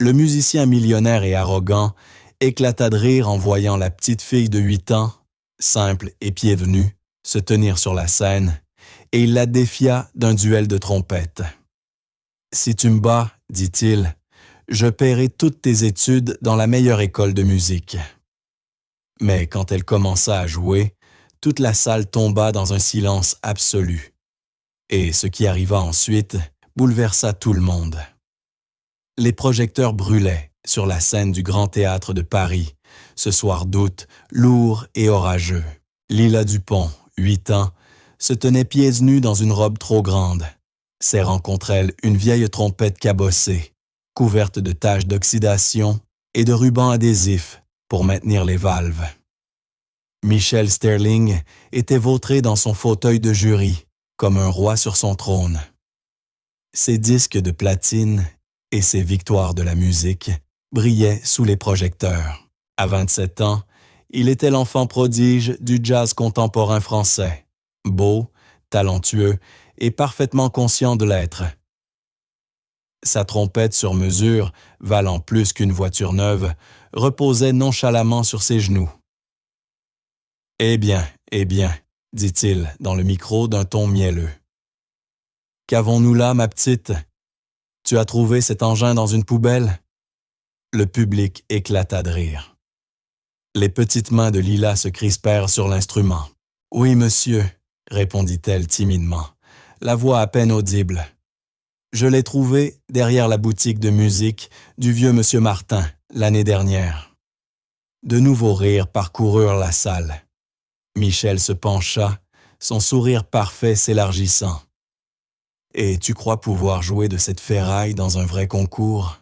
Le musicien millionnaire et arrogant éclata de rire en voyant la petite fille de 8 ans, simple et pieds nus, se tenir sur la scène, et il la défia d'un duel de trompettes. « Si tu me bats, dit-il, je paierai toutes tes études dans la meilleure école de musique. » Mais quand elle commença à jouer, toute la salle tomba dans un silence absolu. Et ce qui arriva ensuite bouleversa tout le monde. Les projecteurs brûlaient sur la scène du Grand Théâtre de Paris, ce soir d'août, lourd et orageux. Lila Dupont, 8 ans, se tenait pieds nus dans une robe trop grande, serrant contre elle une vieille trompette cabossée, couverte de taches d'oxydation et de rubans adhésifs pour maintenir les valves. Michel Sterling était vautré dans son fauteuil de jury, comme un roi sur son trône. Ses disques de platine et ses victoires de la musique brillaient sous les projecteurs. À 27 ans, il était l'enfant prodige du jazz contemporain français, beau, talentueux et parfaitement conscient de l'être. Sa trompette sur mesure, valant plus qu'une voiture neuve, reposait nonchalamment sur ses genoux. « Eh bien, dit-il dans le micro d'un ton mielleux. « Qu'avons-nous là, ma petite? Tu as trouvé cet engin dans une poubelle? » Le public éclata de rire. Les petites mains de Lila se crispèrent sur l'instrument. « Oui, monsieur, » répondit-elle timidement, la voix à peine audible. « Je l'ai trouvé derrière la boutique de musique du vieux monsieur Martin l'année dernière. » De nouveaux rires parcoururent la salle. Michel se pencha, son sourire parfait s'élargissant. « Et tu crois pouvoir jouer de cette ferraille dans un vrai concours? »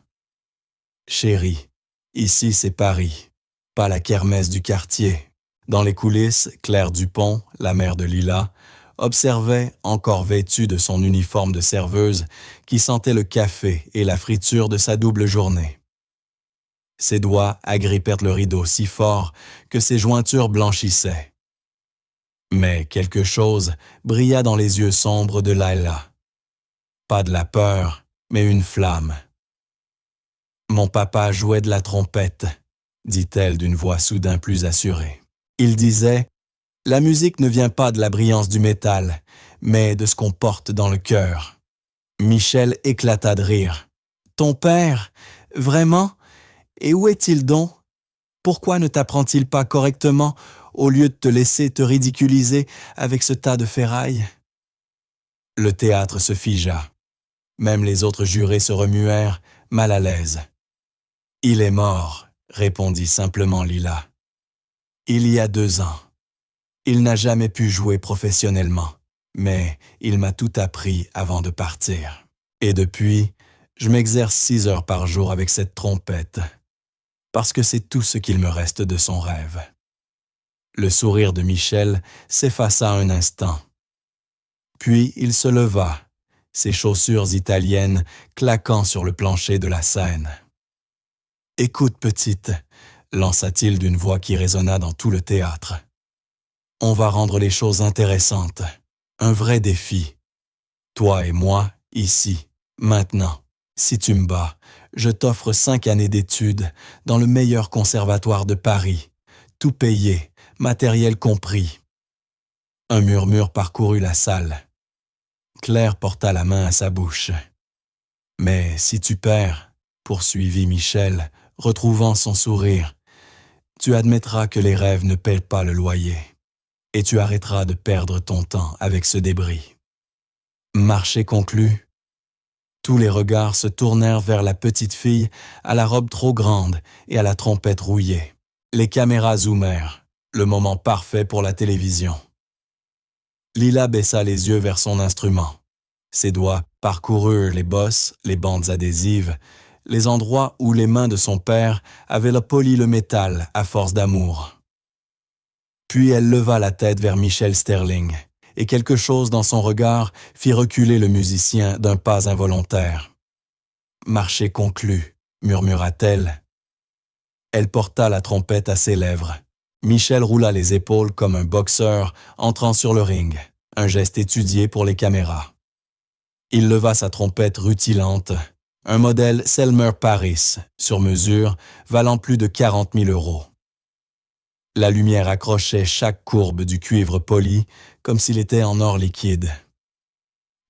« Chérie, ici c'est Paris, pas la kermesse du quartier. » Dans les coulisses, Claire Dupont, la mère de Lila, observait, encore vêtue de son uniforme de serveuse, qui sentait le café et la friture de sa double journée. Ses doigts agrippèrent le rideau si fort que ses jointures blanchissaient. Mais quelque chose brilla dans les yeux sombres de Laila. Pas de la peur, mais une flamme. « Mon papa jouait de la trompette, » dit-elle d'une voix soudain plus assurée. Il disait « La musique ne vient pas de la brillance du métal, mais de ce qu'on porte dans le cœur. » Michel éclata de rire. « Ton père? Vraiment? Et où est-il donc? Pourquoi ne t'apprend-il pas correctement au lieu de te laisser te ridiculiser avec ce tas de ferraille? » Le théâtre se figea. Même les autres jurés se remuèrent, mal à l'aise. « Il est mort, » répondit simplement Lila. « Il y a 2 ans. Il n'a jamais pu jouer professionnellement, mais il m'a tout appris avant de partir. Et depuis, je m'exerce 6 heures par jour avec cette trompette, parce que c'est tout ce qu'il me reste de son rêve. » Le sourire de Michel s'effaça un instant. Puis il se leva, ses chaussures italiennes claquant sur le plancher de la scène. « Écoute, petite, » lança-t-il d'une voix qui résonna dans tout le théâtre. « On va rendre les choses intéressantes, un vrai défi. Toi et moi, ici, maintenant. Si tu me bats, je t'offre 5 années d'études dans le meilleur conservatoire de Paris, tout payé, matériel compris. » Un murmure parcourut la salle. Claire porta la main à sa bouche. « Mais si tu perds, » poursuivit Michel, retrouvant son sourire, « tu admettras que les rêves ne paient pas le loyer, et tu arrêteras de perdre ton temps avec ce débris. » Marché conclu. Tous les regards se tournèrent vers la petite fille à la robe trop grande et à la trompette rouillée. Les caméras zoomèrent, le moment parfait pour la télévision. Lila baissa les yeux vers son instrument. Ses doigts parcoururent les bosses, les bandes adhésives, les endroits où les mains de son père avaient poli le métal à force d'amour. Puis elle leva la tête vers Michel Sterling, et quelque chose dans son regard fit reculer le musicien d'un pas involontaire. « Marché conclu », murmura-t-elle. Elle porta la trompette à ses lèvres. Michel roula les épaules comme un boxeur entrant sur le ring, un geste étudié pour les caméras. Il leva sa trompette rutilante, un modèle Selmer Paris, sur mesure, valant plus de 40 000 €. La lumière accrochait chaque courbe du cuivre poli comme s'il était en or liquide.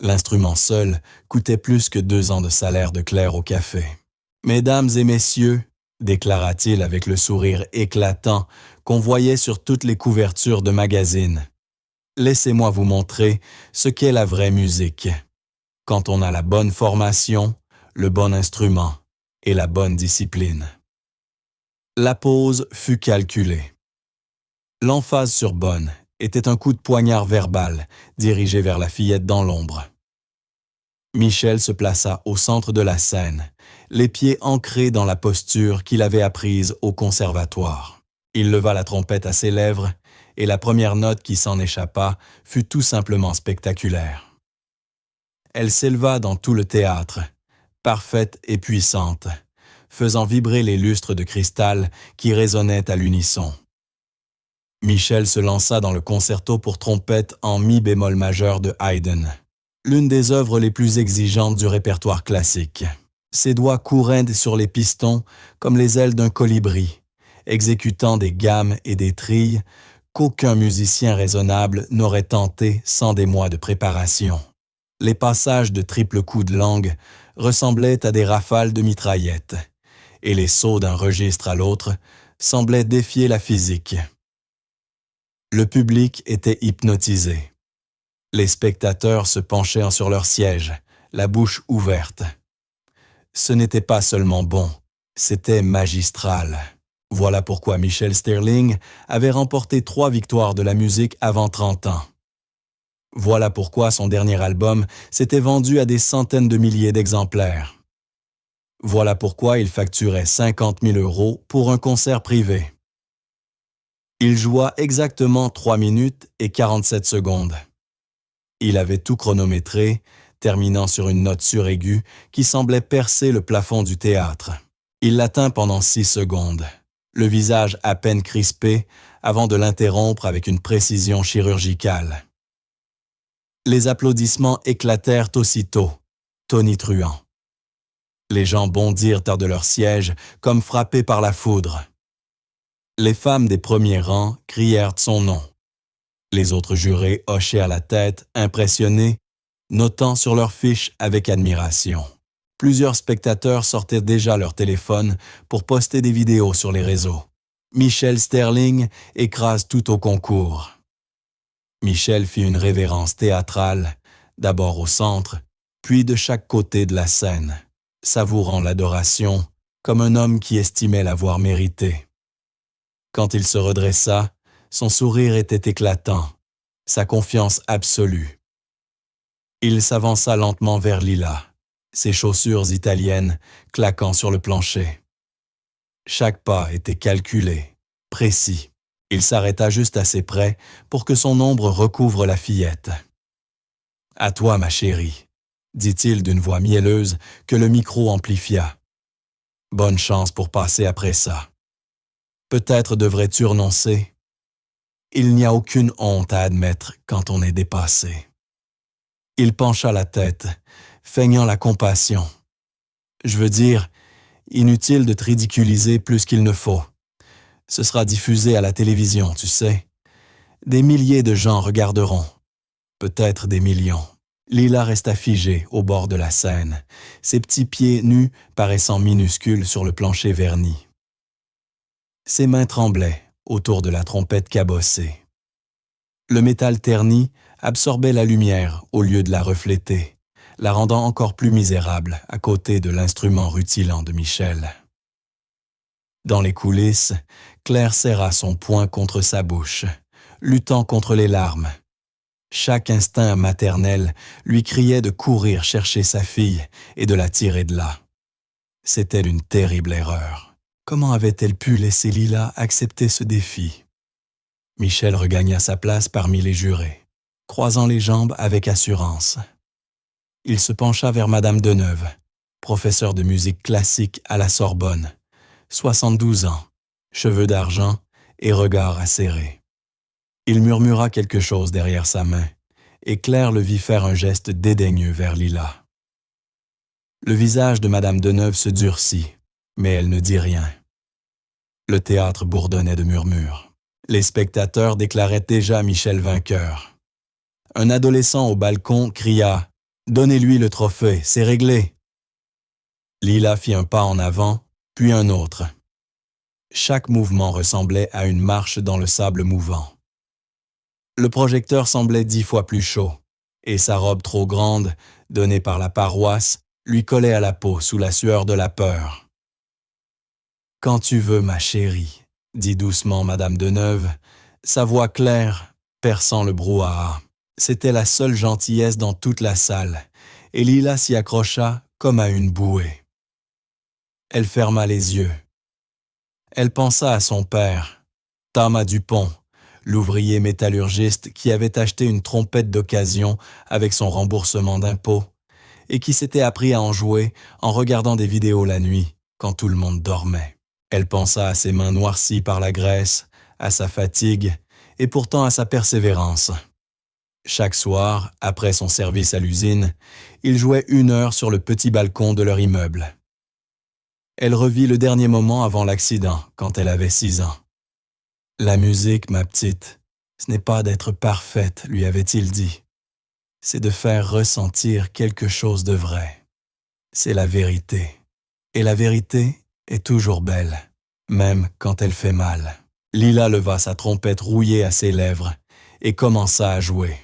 L'instrument seul coûtait plus que 2 ans de salaire de clerc au café. « Mesdames et messieurs, déclara-t-il avec le sourire éclatant qu'on voyait sur toutes les couvertures de magazines, laissez-moi vous montrer ce qu'est la vraie musique. Quand on a la bonne formation, le bon instrument et la bonne discipline. » La pause fut calculée. L'emphase sur bonne était un coup de poignard verbal dirigé vers la fillette dans l'ombre. Michel se plaça au centre de la scène, les pieds ancrés dans la posture qu'il avait apprise au conservatoire. Il leva la trompette à ses lèvres et la première note qui s'en échappa fut tout simplement spectaculaire. Elle s'éleva dans tout le théâtre, parfaite et puissante, faisant vibrer les lustres de cristal qui résonnaient à l'unisson. Michel se lança dans le concerto pour trompette en mi bémol majeur de Haydn, l'une des œuvres les plus exigeantes du répertoire classique. Ses doigts couraient sur les pistons comme les ailes d'un colibri, exécutant des gammes et des trilles qu'aucun musicien raisonnable n'aurait tenté sans des mois de préparation. Les passages de triple coup de langue ressemblaient à des rafales de mitraillettes, et les sauts d'un registre à l'autre semblaient défier la physique. Le public était hypnotisé. Les spectateurs se penchaient sur leurs sièges, la bouche ouverte. Ce n'était pas seulement bon, c'était magistral. Voilà pourquoi Michel Sterling avait remporté 3 victoires de la musique avant 30 ans. Voilà pourquoi son dernier album s'était vendu à des centaines de milliers d'exemplaires. Voilà pourquoi il facturait 50 000 € pour un concert privé. Il joua exactement 3 minutes et 47 secondes. Il avait tout chronométré, terminant sur une note suraiguë qui semblait percer le plafond du théâtre. Il l'atteint pendant 6 secondes, le visage à peine crispé avant de l'interrompre avec une précision chirurgicale. Les applaudissements éclatèrent aussitôt, tonitruants. Les gens bondirent hors de leur siège comme frappés par la foudre. Les femmes des premiers rangs crièrent son nom. Les autres jurés hochèrent la tête, impressionnés, notant sur leurs fiches avec admiration. Plusieurs spectateurs sortaient déjà leur téléphone pour poster des vidéos sur les réseaux. Michel Sterling écrase tout au concours. Michel fit une révérence théâtrale, d'abord au centre, puis de chaque côté de la scène, savourant l'adoration comme un homme qui estimait l'avoir méritée. Quand il se redressa, son sourire était éclatant, sa confiance absolue. Il s'avança lentement vers Lila, ses chaussures italiennes claquant sur le plancher. Chaque pas était calculé, précis. Il s'arrêta juste assez près pour que son ombre recouvre la fillette. « À toi, ma chérie », dit-il d'une voix mielleuse que le micro amplifia. « Bonne chance pour passer après ça. Peut-être devrais-tu renoncer. Il n'y a aucune honte à admettre quand on est dépassé. » Il pencha la tête, feignant la compassion. « Je veux dire, inutile de te ridiculiser plus qu'il ne faut. Ce sera diffusé à la télévision, tu sais. Des milliers de gens regarderont. Peut-être des millions. » Lila resta figée au bord de la scène, ses petits pieds nus paraissant minuscules sur le plancher verni. Ses mains tremblaient autour de la trompette cabossée. Le métal terni absorbait la lumière au lieu de la refléter, la rendant encore plus misérable à côté de l'instrument rutilant de Michel. Dans les coulisses, Claire serra son poing contre sa bouche, luttant contre les larmes. Chaque instinct maternel lui criait de courir chercher sa fille et de la tirer de là. C'était une terrible erreur. Comment avait-elle pu laisser Lila accepter ce défi? Michel regagna sa place parmi les jurés, croisant les jambes avec assurance. Il se pencha vers Madame Deneuve, professeure de musique classique à la Sorbonne, 72 ans, cheveux d'argent et regard acéré. Il murmura quelque chose derrière sa main, et Claire le vit faire un geste dédaigneux vers Lila. Le visage de Madame Deneuve se durcit, mais elle ne dit rien. Le théâtre bourdonnait de murmures. Les spectateurs déclaraient déjà Michel vainqueur. Un adolescent au balcon cria « Donnez-lui le trophée, c'est réglé !» Lila fit un pas en avant, puis un autre. Chaque mouvement ressemblait à une marche dans le sable mouvant. Le projecteur semblait 10 fois plus chaud, et sa robe trop grande, donnée par la paroisse, lui collait à la peau sous la sueur de la peur. « Quand tu veux, ma chérie, » dit doucement Madame Deneuve, sa voix claire, perçant le brouhaha. C'était la seule gentillesse dans toute la salle, et Lila s'y accrocha comme à une bouée. Elle ferma les yeux. Elle pensa à son père, Thomas Dupont, l'ouvrier métallurgiste qui avait acheté une trompette d'occasion avec son remboursement d'impôts et qui s'était appris à en jouer en regardant des vidéos la nuit quand tout le monde dormait. Elle pensa à ses mains noircies par la graisse, à sa fatigue et pourtant à sa persévérance. Chaque soir, après son service à l'usine, il jouait 1 heure sur le petit balcon de leur immeuble. Elle revit le dernier moment avant l'accident, quand elle avait 6 ans. « La musique, ma petite, ce n'est pas d'être parfaite, lui avait-il dit. C'est de faire ressentir quelque chose de vrai. C'est la vérité. Et la vérité est toujours belle, même quand elle fait mal. » Lila leva sa trompette rouillée à ses lèvres et commença à jouer.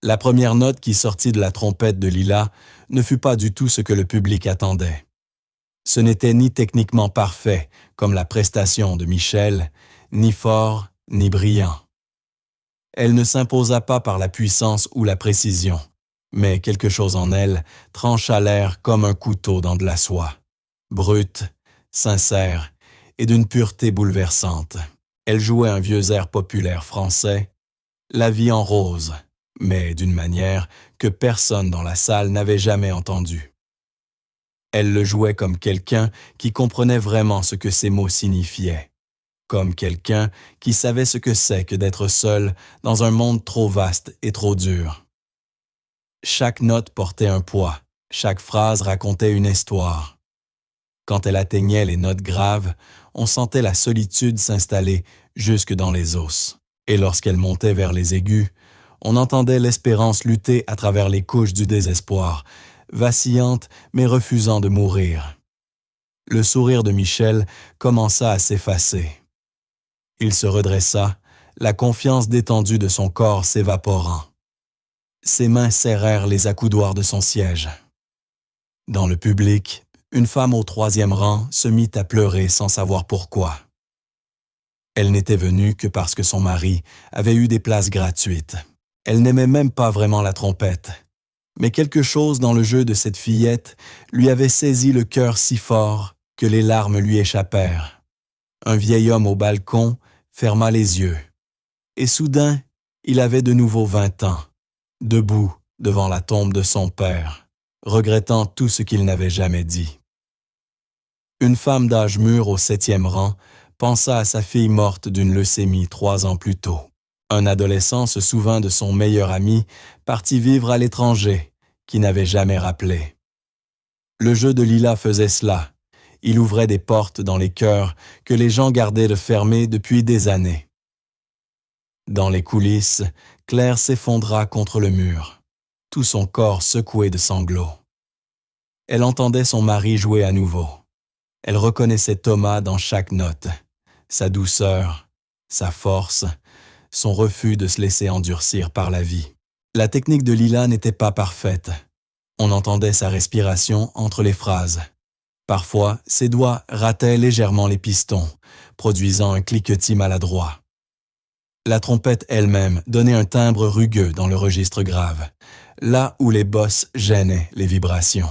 La première note qui sortit de la trompette de Lila ne fut pas du tout ce que le public attendait. Ce n'était ni techniquement parfait, comme la prestation de Michel, ni fort, ni brillant. Elle ne s'imposa pas par la puissance ou la précision, mais quelque chose en elle trancha l'air comme un couteau dans de la soie. Brute, sincère et d'une pureté bouleversante. Elle jouait un vieux air populaire français, La vie en rose, mais d'une manière que personne dans la salle n'avait jamais entendue. Elle le jouait comme quelqu'un qui comprenait vraiment ce que ces mots signifiaient, comme quelqu'un qui savait ce que c'est que d'être seul dans un monde trop vaste et trop dur. Chaque note portait un poids, chaque phrase racontait une histoire. Quand elle atteignait les notes graves, on sentait la solitude s'installer jusque dans les os. Et lorsqu'elle montait vers les aigus, on entendait l'espérance lutter à travers les couches du désespoir, vacillante mais refusant de mourir. Le sourire de Michel commença à s'effacer. Il se redressa, la confiance détendue de son corps s'évaporant. Ses mains serrèrent les accoudoirs de son siège. Dans le public, une femme au 3e rang se mit à pleurer sans savoir pourquoi. Elle n'était venue que parce que son mari avait eu des places gratuites. Elle n'aimait même pas vraiment la trompette. Mais quelque chose dans le jeu de cette fillette lui avait saisi le cœur si fort que les larmes lui échappèrent. Un vieil homme au balcon ferma les yeux. Et soudain, il avait de nouveau 20 ans, debout devant la tombe de son père, regrettant tout ce qu'il n'avait jamais dit. Une femme d'âge mûr au 7e rang pensa à sa fille morte d'une leucémie 3 ans plus tôt. Un adolescent se souvint de son meilleur ami parti vivre à l'étranger, qui n'avait jamais rappelé. Le jeu de Lila faisait cela. Il ouvrait des portes dans les cœurs que les gens gardaient de fermer depuis des années. Dans les coulisses, Claire s'effondra contre le mur, tout son corps secoué de sanglots. Elle entendait son mari jouer à nouveau. Elle reconnaissait Thomas dans chaque note, sa douceur, sa force, son refus de se laisser endurcir par la vie. La technique de Lila n'était pas parfaite. On entendait sa respiration entre les phrases. Parfois, ses doigts rataient légèrement les pistons, produisant un cliquetis maladroit. La trompette elle-même donnait un timbre rugueux dans le registre grave, là où les bosses gênaient les vibrations.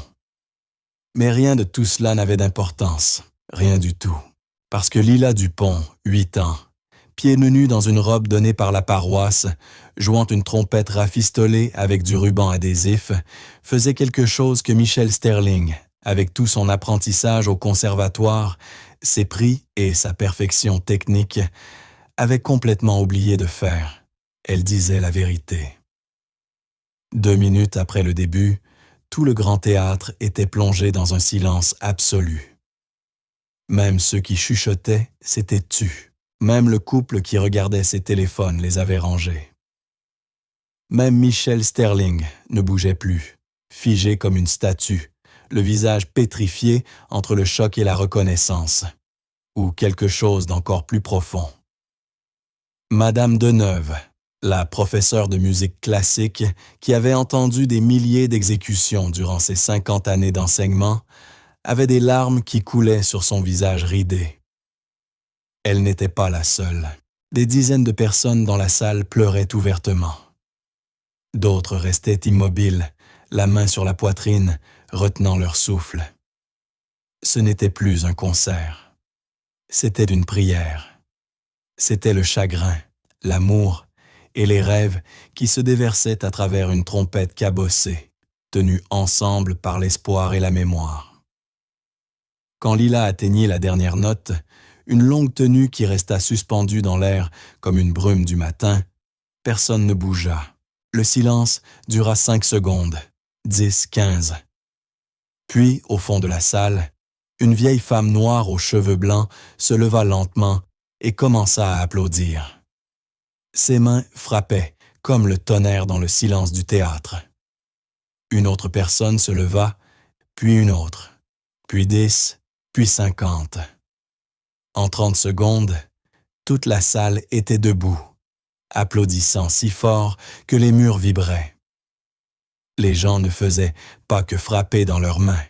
Mais rien de tout cela n'avait d'importance, rien du tout. Parce que Lila Dupont, 8 ans, pieds nus dans une robe donnée par la paroisse, jouant une trompette rafistolée avec du ruban adhésif, faisait quelque chose que Michel Sterling, avec tout son apprentissage au conservatoire, ses prix et sa perfection technique, avait complètement oublié de faire. Elle disait la vérité. 2 minutes après le début, Tout le grand théâtre était plongé dans un silence absolu. Même ceux qui chuchotaient s'étaient tus. Même le couple qui regardait ses téléphones les avait rangés. Même Michel Sterling ne bougeait plus, figé comme une statue, le visage pétrifié entre le choc et la reconnaissance, ou quelque chose d'encore plus profond. Madame Deneuve, la professeure de musique classique qui avait entendu des milliers d'exécutions durant ses 50 années d'enseignement, avait des larmes qui coulaient sur son visage ridé. Elle n'était pas la seule. Des dizaines de personnes dans la salle pleuraient ouvertement. D'autres restaient immobiles, la main sur la poitrine, retenant leur souffle. Ce n'était plus un concert. C'était une prière. C'était le chagrin, l'amour et les rêves qui se déversaient à travers une trompette cabossée, tenue ensemble par l'espoir et la mémoire. Quand Lila atteignit la dernière note, une longue tenue qui resta suspendue dans l'air comme une brume du matin, personne ne bougea. Le silence dura 5 secondes, 10, 15. Puis, au fond de la salle, une vieille femme noire aux cheveux blancs se leva lentement et commença à applaudir. Ses mains frappaient comme le tonnerre dans le silence du théâtre. Une autre personne se leva, puis une autre, puis 10, puis 50. En 30 secondes, toute la salle était debout, applaudissant si fort que les murs vibraient. Les gens ne faisaient pas que frapper dans leurs mains.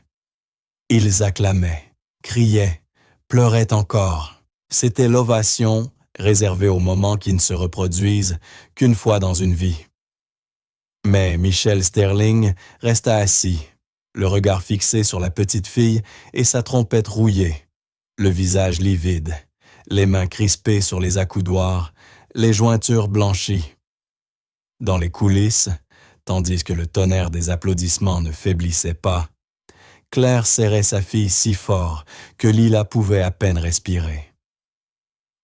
Ils acclamaient, criaient, pleuraient encore. C'était l'ovation réservée aux moments qui ne se reproduisent qu'une fois dans une vie. Mais Michel Sterling resta assis, le regard fixé sur la petite fille et sa trompette rouillée, le visage livide, les mains crispées sur les accoudoirs, les jointures blanchies. Dans les coulisses, tandis que le tonnerre des applaudissements ne faiblissait pas, Claire serrait sa fille si fort que Lila pouvait à peine respirer.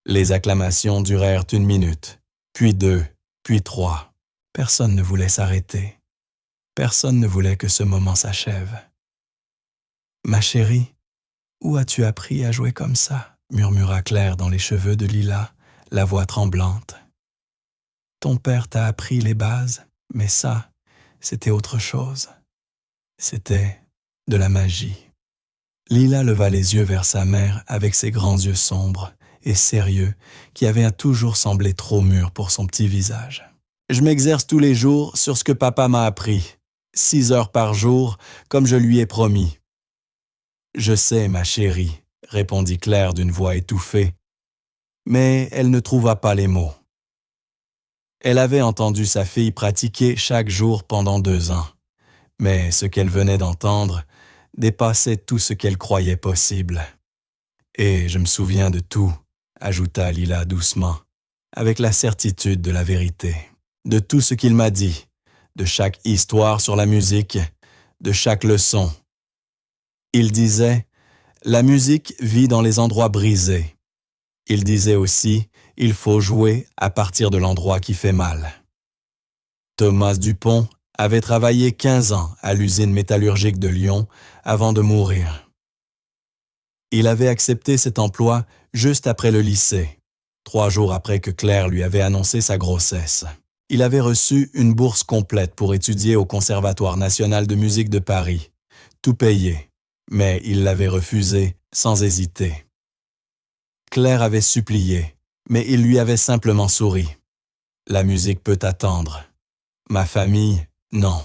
Les acclamations durèrent 1 minute, puis 2, puis 3. Personne ne voulait s'arrêter. Personne ne voulait que ce moment s'achève. « Ma chérie, où as-tu appris à jouer comme ça ?» murmura Claire dans les cheveux de Lila, la voix tremblante. « Ton père t'a appris les bases, mais ça, c'était autre chose. C'était de la magie. » Lila leva les yeux vers sa mère avec ses grands yeux sombres et sérieux qui avaient toujours semblé trop mûrs pour son petit visage. « Je m'exerce tous les jours sur ce que papa m'a appris, 6 heures par jour, comme je lui ai promis. »« Je sais, ma chérie, » répondit Claire d'une voix étouffée, mais elle ne trouva pas les mots. Elle avait entendu sa fille pratiquer chaque jour pendant 2 ans, mais ce qu'elle venait d'entendre dépassait tout ce qu'elle croyait possible. « Et je me souviens de tout, » ajouta Lila doucement, avec la certitude de la vérité. « De tout ce qu'il m'a dit, de chaque histoire sur la musique, de chaque leçon. Il disait, la musique vit dans les endroits brisés. Il disait aussi, il faut jouer à partir de l'endroit qui fait mal. » Thomas Dupont avait travaillé 15 ans à l'usine métallurgique de Lyon avant de mourir. Il avait accepté cet emploi juste après le lycée, 3 jours après que Claire lui avait annoncé sa grossesse. Il avait reçu une bourse complète pour étudier au Conservatoire national de musique de Paris, tout payé, mais il l'avait refusé sans hésiter. Claire avait supplié, mais il lui avait simplement souri. « La musique peut attendre. Ma famille, non. »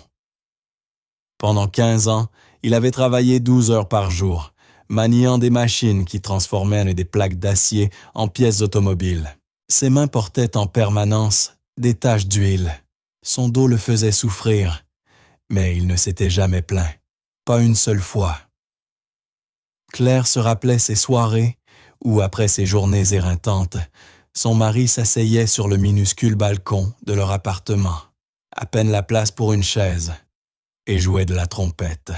Pendant 15 ans, il avait travaillé 12 heures par jour, maniant des machines qui transformaient des plaques d'acier en pièces automobiles. Ses mains portaient en permanence des taches d'huile. Son dos le faisait souffrir, mais il ne s'était jamais plaint, pas une seule fois. Claire se rappelait ces soirées où, après ses journées éreintantes, son mari s'asseyait sur le minuscule balcon de leur appartement, à peine la place pour une chaise, et jouait de la trompette.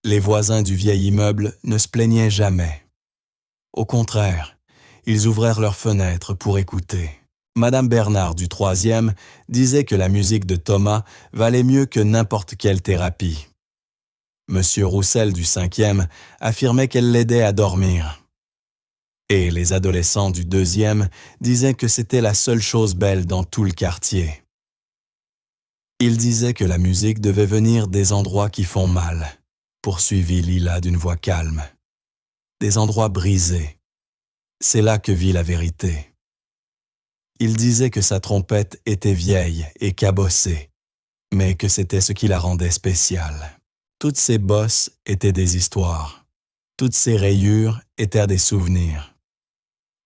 Les voisins du vieil immeuble ne se plaignaient jamais. Au contraire, ils ouvrèrent leurs fenêtres pour écouter. Madame Bernard du troisième disait que la musique de Thomas valait mieux que n'importe quelle thérapie. Monsieur Roussel du cinquième affirmait qu'elle l'aidait à dormir. Et les adolescents du deuxième disaient que c'était la seule chose belle dans tout le quartier. Ils disaient que la musique devait venir des endroits qui font mal, poursuivit Lila d'une voix calme. Des endroits brisés. C'est là que vit la vérité. Il disait que sa trompette était vieille et cabossée, mais que c'était ce qui la rendait spéciale. Toutes ses bosses étaient des histoires. Toutes ses rayures étaient des souvenirs.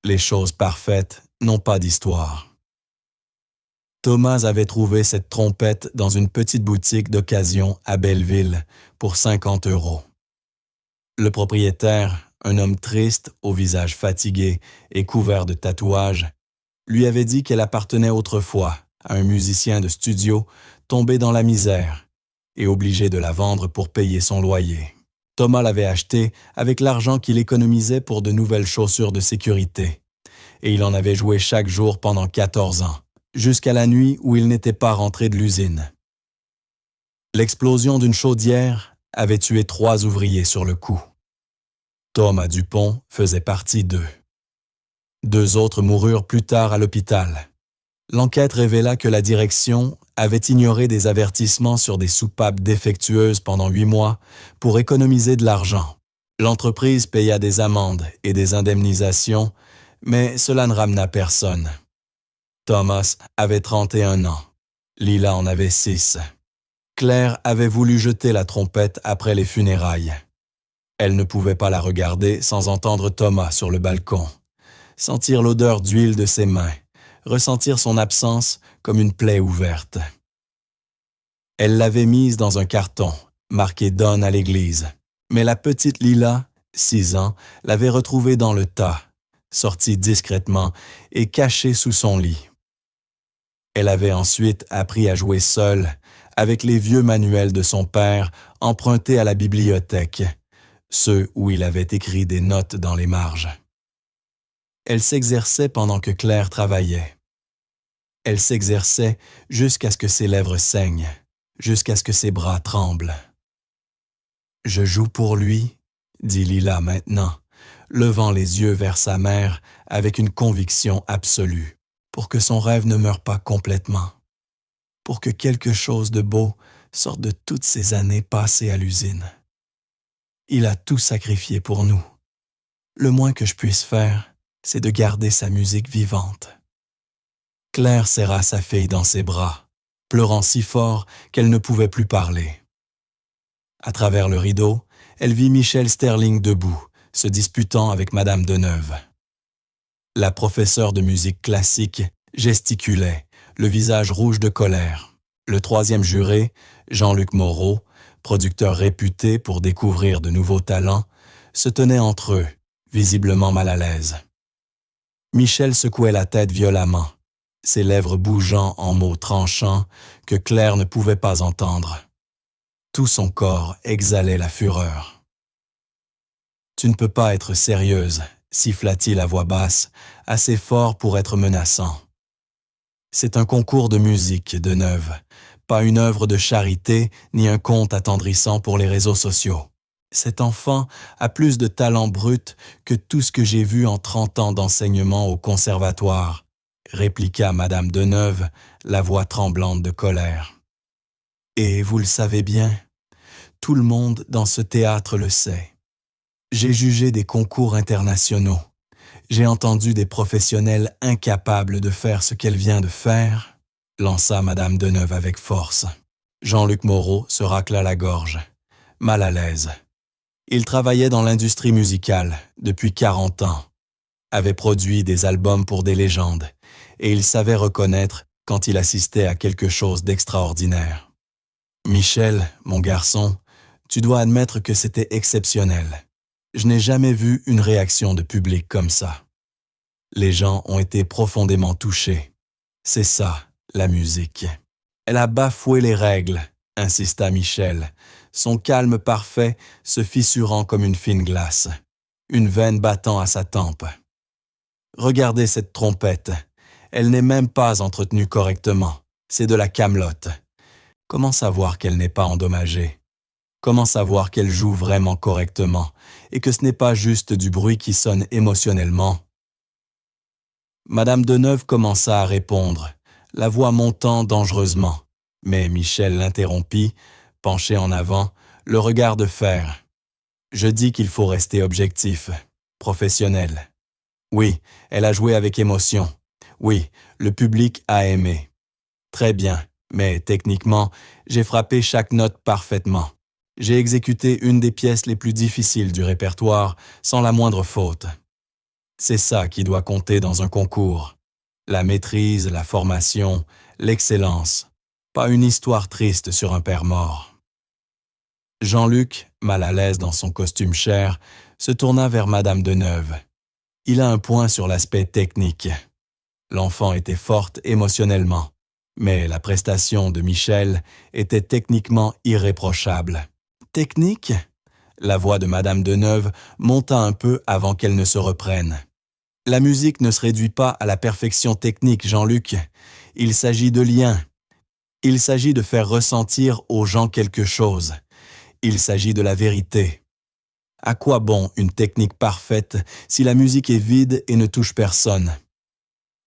Les choses parfaites n'ont pas d'histoire. Thomas avait trouvé cette trompette dans une petite boutique d'occasion à Belleville pour 50 €. Le propriétaire, un homme triste, au visage fatigué et couvert de tatouages, lui avait dit qu'elle appartenait autrefois à un musicien de studio tombé dans la misère et obligé de la vendre pour payer son loyer. Thomas l'avait achetée avec l'argent qu'il économisait pour de nouvelles chaussures de sécurité, et il en avait joué chaque jour pendant 14 ans, jusqu'à la nuit où il n'était pas rentré de l'usine. L'explosion d'une chaudière avait tué 3 ouvriers sur le coup. Thomas Dupont faisait partie d'eux. 2 autres moururent plus tard à l'hôpital. L'enquête révéla que la direction avait ignoré des avertissements sur des soupapes défectueuses pendant 8 mois pour économiser de l'argent. L'entreprise paya des amendes et des indemnisations, mais cela ne ramena personne. Thomas avait 31 ans. Lila en avait 6. Claire avait voulu jeter la trompette après les funérailles. Elle ne pouvait pas la regarder sans entendre Thomas sur le balcon, sentir l'odeur d'huile de ses mains, ressentir son absence comme une plaie ouverte. Elle l'avait mise dans un carton, marqué « Donne à l'église », mais la petite Lila, 6 ans, l'avait retrouvée dans le tas, sortie discrètement et cachée sous son lit. Elle avait ensuite appris à jouer seule avec les vieux manuels de son père empruntés à la bibliothèque, ceux où il avait écrit des notes dans les marges. Elle s'exerçait pendant que Claire travaillait. Elle s'exerçait jusqu'à ce que ses lèvres saignent, jusqu'à ce que ses bras tremblent. « Je joue pour lui », dit Lila maintenant, levant les yeux vers sa mère avec une conviction absolue, pour que son rêve ne meure pas complètement, pour que quelque chose de beau sorte de toutes ces années passées à l'usine. Il a tout sacrifié pour nous. Le moins que je puisse faire, c'est de garder sa musique vivante. Claire serra sa fille dans ses bras, pleurant si fort qu'elle ne pouvait plus parler. À travers le rideau, elle vit Michel Sterling debout, se disputant avec Madame Deneuve. La professeure de musique classique gesticulait, le visage rouge de colère. Le troisième juré, Jean-Luc Moreau, producteur réputé pour découvrir de nouveaux talents, se tenait entre eux, visiblement mal à l'aise. Michel secouait la tête violemment, ses lèvres bougeant en mots tranchants que Claire ne pouvait pas entendre. Tout son corps exhalait la fureur. « Tu ne peux pas être sérieuse », siffla-t-il à voix basse, assez fort pour être menaçant. « C'est un concours de musique, Deneuve, pas une œuvre de charité ni un conte attendrissant pour les réseaux sociaux. Cet enfant a plus de talent brut que tout ce que j'ai vu en 30 ans d'enseignement au conservatoire, » répliqua Madame Deneuve, la voix tremblante de colère. « Et vous le savez bien, tout le monde dans ce théâtre le sait. J'ai jugé des concours internationaux. J'ai entendu des professionnels incapables de faire ce qu'elle vient de faire, » lança Madame Deneuve avec force. Jean-Luc Moreau se racla la gorge, mal à l'aise. Il travaillait dans l'industrie musicale depuis 40 ans, avait produit des albums pour des légendes, et il savait reconnaître quand il assistait à quelque chose d'extraordinaire. « Michel, mon garçon, tu dois admettre que c'était exceptionnel. Je n'ai jamais vu une réaction de public comme ça. Les gens ont été profondément touchés. C'est ça, la musique. » « Elle a bafoué les règles, » insista Michel, son calme parfait se fissurant comme une fine glace, une veine battant à sa tempe. « Regardez cette trompette. Elle n'est même pas entretenue correctement. C'est de la camelote. Comment savoir qu'elle n'est pas endommagée? Comment savoir qu'elle joue vraiment correctement et que ce n'est pas juste du bruit qui sonne émotionnellement? Madame Deneuve commença à répondre, la voix montant dangereusement. Mais Michel l'interrompit, penché en avant, le regard de fer. Je dis qu'il faut rester objectif, professionnel. Oui, elle a joué avec émotion. Oui, le public a aimé. Très bien, mais techniquement, j'ai frappé chaque note parfaitement. J'ai exécuté une des pièces les plus difficiles du répertoire sans la moindre faute. C'est ça qui doit compter dans un concours. La maîtrise, la formation, l'excellence. Pas une histoire triste sur un père mort. Jean-Luc, mal à l'aise dans son costume cher, se tourna vers Madame Deneuve. Il a un point sur l'aspect technique. L'enfant était forte émotionnellement, mais la prestation de Michel était techniquement irréprochable. Technique? La voix de Madame Deneuve monta un peu avant qu'elle ne se reprenne. La musique ne se réduit pas à la perfection technique, Jean-Luc. Il s'agit de liens. Il s'agit de faire ressentir aux gens quelque chose. Il s'agit de la vérité. À quoi bon une technique parfaite si la musique est vide et ne touche personne?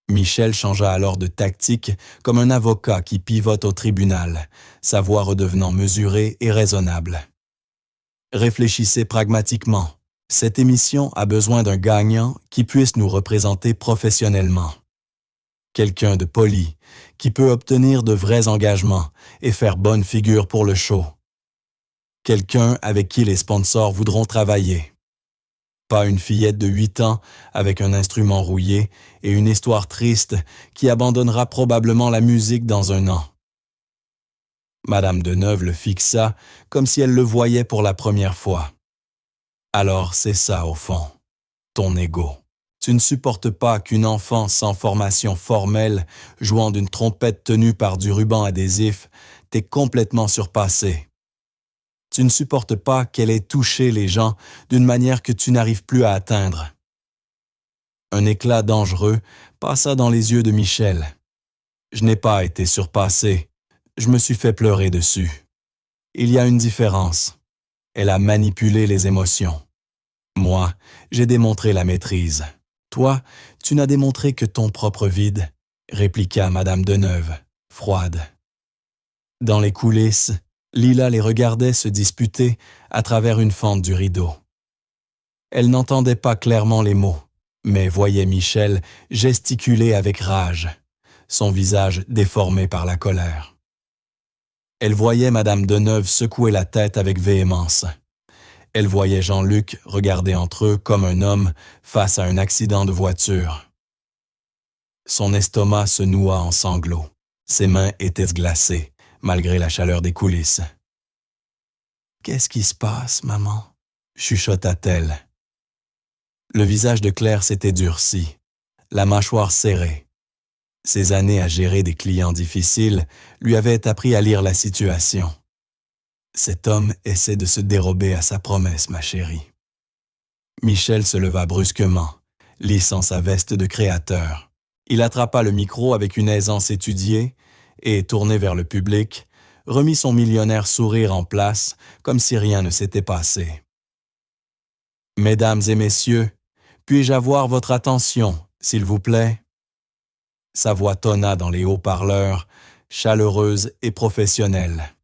Michel changea alors de tactique comme un avocat qui pivote au tribunal, sa voix redevenant mesurée et raisonnable. Réfléchissez pragmatiquement. Cette émission a besoin d'un gagnant qui puisse nous représenter professionnellement. Quelqu'un de poli, qui peut obtenir de vrais engagements et faire bonne figure pour le show. Quelqu'un avec qui les sponsors voudront travailler. Pas une fillette de 8 ans avec un instrument rouillé et une histoire triste qui abandonnera probablement la musique dans un an. Madame Deneuve le fixa comme si elle le voyait pour la première fois. Alors c'est ça au fond, ton ego. Tu ne supportes pas qu'une enfant sans formation formelle, jouant d'une trompette tenue par du ruban adhésif, t'ait complètement surpassé. Tu ne supportes pas qu'elle ait touché les gens d'une manière que tu n'arrives plus à atteindre. Un éclat dangereux passa dans les yeux de Michel. Je n'ai pas été surpassé, je me suis fait pleurer dessus. Il y a une différence. Elle a manipulé les émotions. Moi, j'ai démontré la maîtrise. Toi, tu n'as démontré que ton propre vide, répliqua Madame Deneuve, froide. Dans les coulisses, Lila les regardait se disputer à travers une fente du rideau. Elle n'entendait pas clairement les mots, mais voyait Michel gesticuler avec rage, son visage déformé par la colère. Elle voyait Madame Deneuve secouer la tête avec véhémence. Elle voyait Jean-Luc regarder entre eux comme un homme face à un accident de voiture. Son estomac se noua en sanglots. Ses mains étaient glacées, malgré la chaleur des coulisses. « Qu'est-ce qui se passe, maman? » chuchota-t-elle. Le visage de Claire s'était durci, la mâchoire serrée. Ses années à gérer des clients difficiles lui avaient appris à lire la situation. Cet homme essaie de se dérober à sa promesse, ma chérie. Michel se leva brusquement, lissant sa veste de créateur. Il attrapa le micro avec une aisance étudiée et, tourné vers le public, remit son millionnaire sourire en place comme si rien ne s'était passé. « Mesdames et messieurs, puis-je avoir votre attention, s'il vous plaît? » Sa voix tonna dans les haut-parleurs, chaleureuse et professionnelle.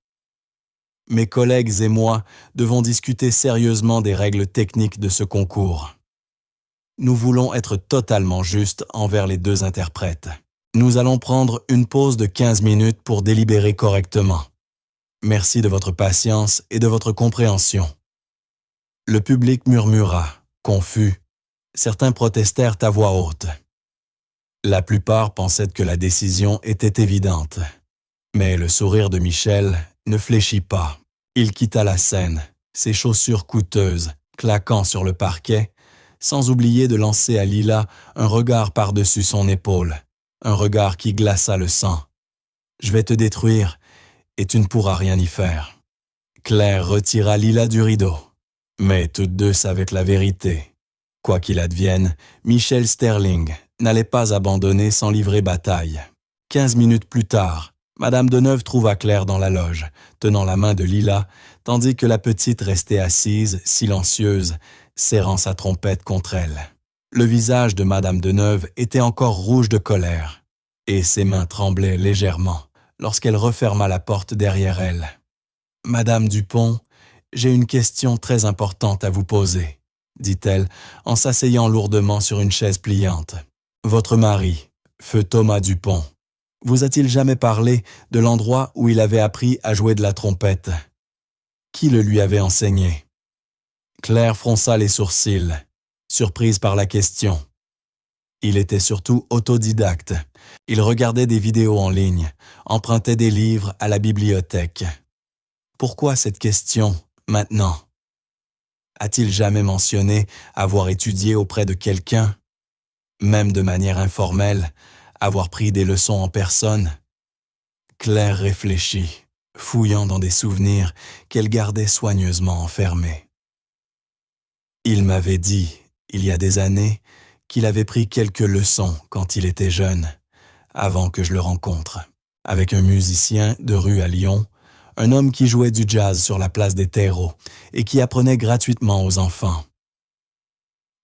Mes collègues et moi devons discuter sérieusement des règles techniques de ce concours. Nous voulons être totalement justes envers les deux interprètes. Nous allons prendre une pause de 15 minutes pour délibérer correctement. Merci de votre patience et de votre compréhension. Le public murmura, confus. Certains protestèrent à voix haute. La plupart pensaient que la décision était évidente. Mais le sourire de Michel ne fléchit pas. Il quitta la scène, ses chaussures coûteuses, claquant sur le parquet, sans oublier de lancer à Lila un regard par-dessus son épaule, un regard qui glaça le sang. « Je vais te détruire et tu ne pourras rien y faire. » Claire retira Lila du rideau. Mais toutes deux savaient la vérité. Quoi qu'il advienne, Michel Sterling n'allait pas abandonner sans livrer bataille. 15 minutes plus tard, Madame Deneuve trouva Claire dans la loge, tenant la main de Lila, tandis que la petite restait assise, silencieuse, serrant sa trompette contre elle. Le visage de Madame Deneuve était encore rouge de colère, et ses mains tremblaient légèrement lorsqu'elle referma la porte derrière elle. « Madame Dupont, j'ai une question très importante à vous poser, » dit-elle en s'asseyant lourdement sur une chaise pliante. « Votre mari, feu Thomas Dupont, vous a-t-il jamais parlé de l'endroit où il avait appris à jouer de la trompette? Qui le lui avait enseigné? » Claire fronça les sourcils, surprise par la question. Il était surtout autodidacte. Il regardait des vidéos en ligne, empruntait des livres à la bibliothèque. Pourquoi cette question, maintenant? A-t-il jamais mentionné avoir étudié auprès de quelqu'un, même de manière informelle, avoir pris des leçons en personne? Claire réfléchit, fouillant dans des souvenirs qu'elle gardait soigneusement enfermés. Il m'avait dit, il y a des années, qu'il avait pris quelques leçons quand il était jeune, avant que je le rencontre, avec un musicien de rue à Lyon, un homme qui jouait du jazz sur la place des terreaux et qui apprenait gratuitement aux enfants.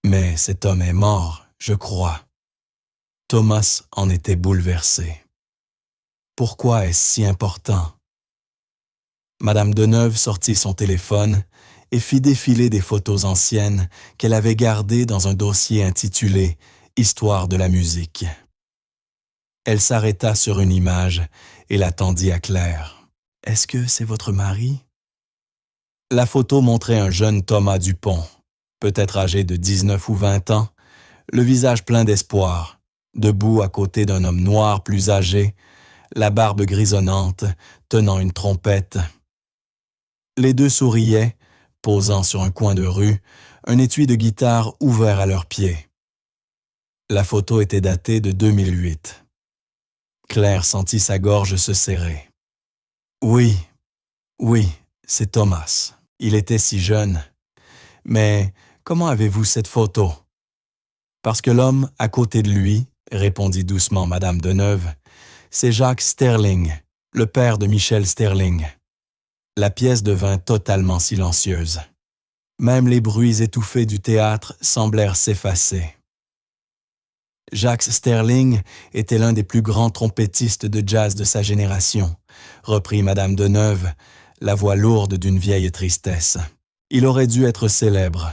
Mais cet homme est mort, je crois. Thomas en était bouleversé. Pourquoi est-ce si important? Madame Deneuve sortit son téléphone et fit défiler des photos anciennes qu'elle avait gardées dans un dossier intitulé « Histoire de la musique ». Elle s'arrêta sur une image et la tendit à Claire. « Est-ce que c'est votre mari? » La photo montrait un jeune Thomas Dupont, peut-être âgé de 19 ou 20 ans, le visage plein d'espoir, debout à côté d'un homme noir plus âgé, la barbe grisonnante, tenant une trompette. Les deux souriaient, posant sur un coin de rue, un étui de guitare ouvert à leurs pieds. La photo était datée de 2008. Claire sentit sa gorge se serrer. Oui, c'est Thomas. Il était si jeune. Mais comment avez-vous cette photo? Parce que l'homme à côté de lui, répondit doucement Madame Deneuve, c'est Jacques Sterling, le père de Michel Sterling. La pièce devint totalement silencieuse. Même les bruits étouffés du théâtre semblèrent s'effacer. Jacques Sterling était l'un des plus grands trompettistes de jazz de sa génération, reprit Madame Deneuve, la voix lourde d'une vieille tristesse. Il aurait dû être célèbre.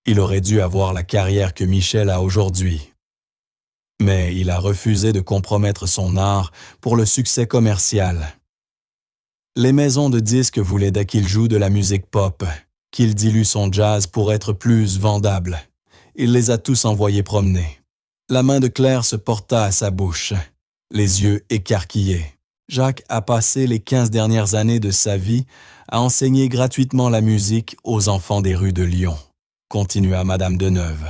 Il aurait dû avoir la carrière que Michel a aujourd'hui. Mais il a refusé de compromettre son art pour le succès commercial. Les maisons de disques voulaient qu'il joue de la musique pop, qu'il dilue son jazz pour être plus vendable. Il les a tous envoyés promener. La main de Claire se porta à sa bouche, les yeux écarquillés. Jacques a passé les 15 dernières années de sa vie à enseigner gratuitement la musique aux enfants des rues de Lyon, continua Madame Deneuve.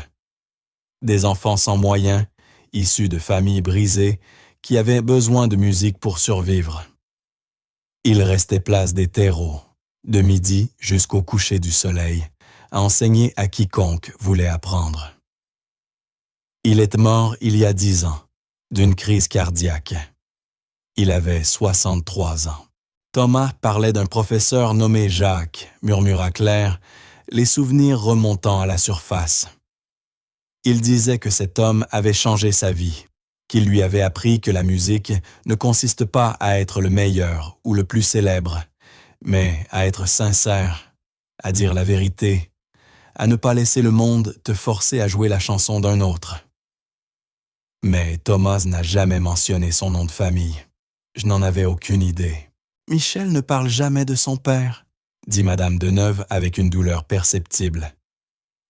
Des enfants sans moyens, issus de familles brisées, qui avaient besoin de musique pour survivre. Il restait place des terreaux, de midi jusqu'au coucher du soleil, à enseigner à quiconque voulait apprendre. Il est mort il y a 10 ans, d'une crise cardiaque. Il avait 63 ans. Thomas parlait d'un professeur nommé Jacques, murmura Claire, les souvenirs remontant à la surface. Il disait que cet homme avait changé sa vie, qu'il lui avait appris que la musique ne consiste pas à être le meilleur ou le plus célèbre, mais à être sincère, à dire la vérité, à ne pas laisser le monde te forcer à jouer la chanson d'un autre. Mais Thomas n'a jamais mentionné son nom de famille. Je n'en avais aucune idée. « Michel ne parle jamais de son père », dit Madame Deneuve avec une douleur perceptible.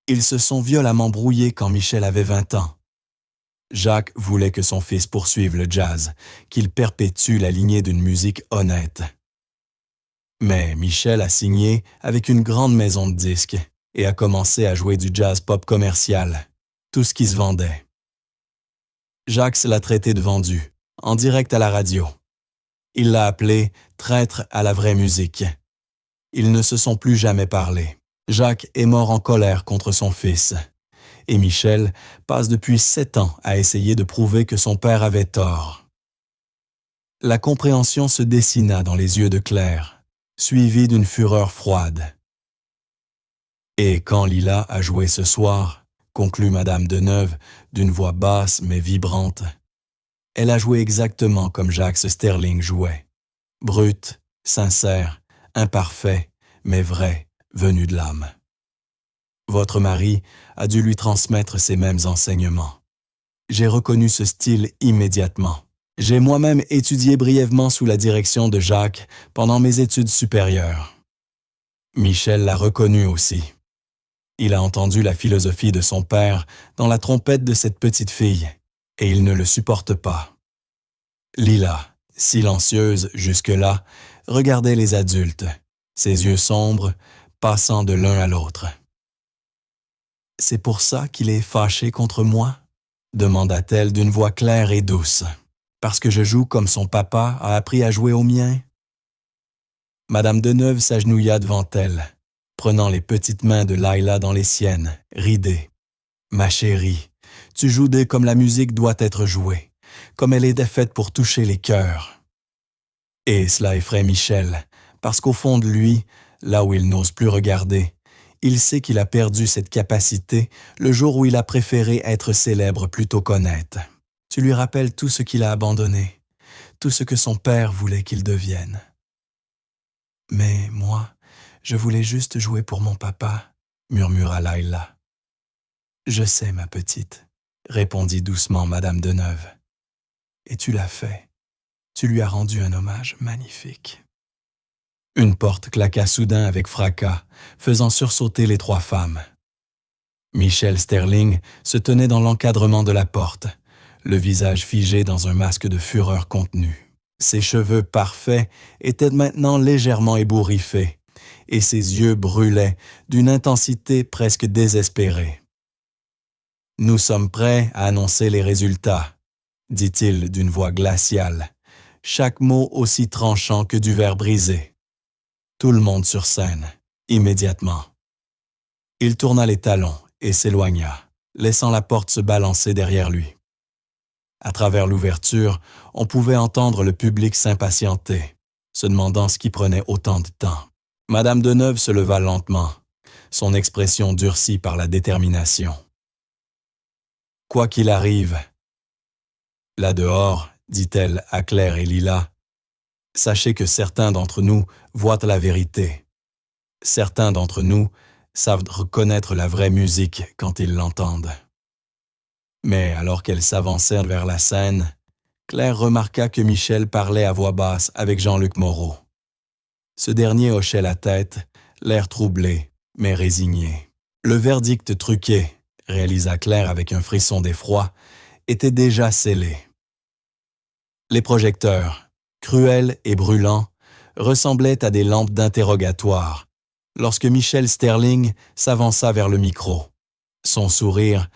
Ils se sont violemment brouillés quand Michel avait 20 ans. Jacques voulait que son fils poursuive le jazz, qu'il perpétue la lignée d'une musique honnête. Mais Michel a signé avec une grande maison de disques et a commencé à jouer du jazz pop commercial, tout ce qui se vendait. Jacques l'a traité de vendu, en direct à la radio. Il l'a appelé « traître à la vraie musique ». Ils ne se sont plus jamais parlé. Jacques est mort en colère contre son fils, Et Michel passe depuis 7 ans à essayer de prouver que son père avait tort. La compréhension se dessina dans les yeux de Claire, suivie d'une fureur froide. Et quand Lila a joué ce soir, conclut Madame Deneuve d'une voix basse mais vibrante, elle a joué exactement comme Jacques Sterling jouait. Brut, sincère, imparfait, mais vrai, venu de l'âme. Votre mari a dû lui transmettre ces mêmes enseignements. J'ai reconnu ce style immédiatement. J'ai moi-même étudié brièvement sous la direction de Jacques pendant mes études supérieures. Michel l'a reconnu aussi. Il a entendu la philosophie de son père dans la trompette de cette petite fille, et il ne le supporte pas. Lila, silencieuse jusque-là, regardait les adultes, ses yeux sombres, passant de l'un à l'autre. « C'est pour ça qu'il est fâché contre moi ?» demanda-t-elle d'une voix claire et douce. « Parce que je joue comme son papa a appris à jouer au mien ?» Madame Deneuve s'agenouilla devant elle, prenant les petites mains de Laila dans les siennes, ridée. « Ma chérie, tu joues comme la musique doit être jouée, comme elle est faite pour toucher les cœurs. » Et cela effraie Michel, parce qu'au fond de lui, là où il n'ose plus regarder, il sait qu'il a perdu cette capacité le jour où il a préféré être célèbre plutôt qu'honnête. Tu lui rappelles tout ce qu'il a abandonné, tout ce que son père voulait qu'il devienne. « Mais moi, je voulais juste jouer pour mon papa, » murmura Laila. « Je sais, ma petite, » répondit doucement Madame Deneuve. « Et tu l'as fait. Tu lui as rendu un hommage magnifique. » Une porte claqua soudain avec fracas, faisant sursauter les 3 femmes. Michel Sterling se tenait dans l'encadrement de la porte, le visage figé dans un masque de fureur contenue. Ses cheveux parfaits étaient maintenant légèrement ébouriffés, et ses yeux brûlaient d'une intensité presque désespérée. « Nous sommes prêts à annoncer les résultats, » dit-il d'une voix glaciale, chaque mot aussi tranchant que du verre brisé. Tout le monde sur scène, immédiatement. Il tourna les talons et s'éloigna, laissant la porte se balancer derrière lui. À travers l'ouverture, on pouvait entendre le public s'impatienter, se demandant ce qui prenait autant de temps. Madame Deneuve se leva lentement, son expression durcie par la détermination. « Quoi qu'il arrive, là dehors, dit-elle à Claire et Lila, sachez que certains d'entre nous voient la vérité. Certains d'entre nous savent reconnaître la vraie musique quand ils l'entendent. » Mais alors qu'elle s'avançait vers la scène, Claire remarqua que Michel parlait à voix basse avec Jean-Luc Moreau. Ce dernier hochait la tête, l'air troublé, mais résigné. Le verdict truqué, réalisa Claire avec un frisson d'effroi, était déjà scellé. Les projecteurs, cruels et brûlants, ressemblaient à des lampes d'interrogatoire lorsque Michel Sterling s'avança vers le micro, son sourire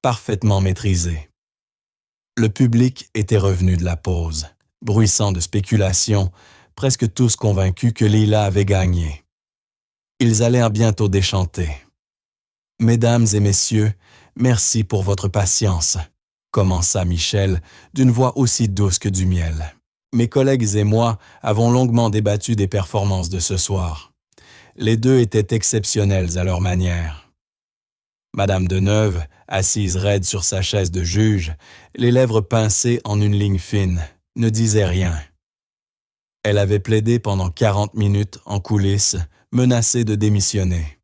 parfaitement maîtrisé. Le public était revenu de la pause, bruissant de spéculations, presque tous convaincus que Lila avait gagné. Ils allèrent bientôt déchanter. « Mesdames et messieurs, merci pour votre patience », commença Michel d'une voix aussi douce que du miel. « Mes collègues et moi avons longuement débattu des performances de ce soir. Les deux étaient exceptionnels à leur manière. » Madame Deneuve, assise raide sur sa chaise de juge, les lèvres pincées en une ligne fine, ne disait rien. Elle avait plaidé pendant 40 minutes en coulisses, menacée de démissionner.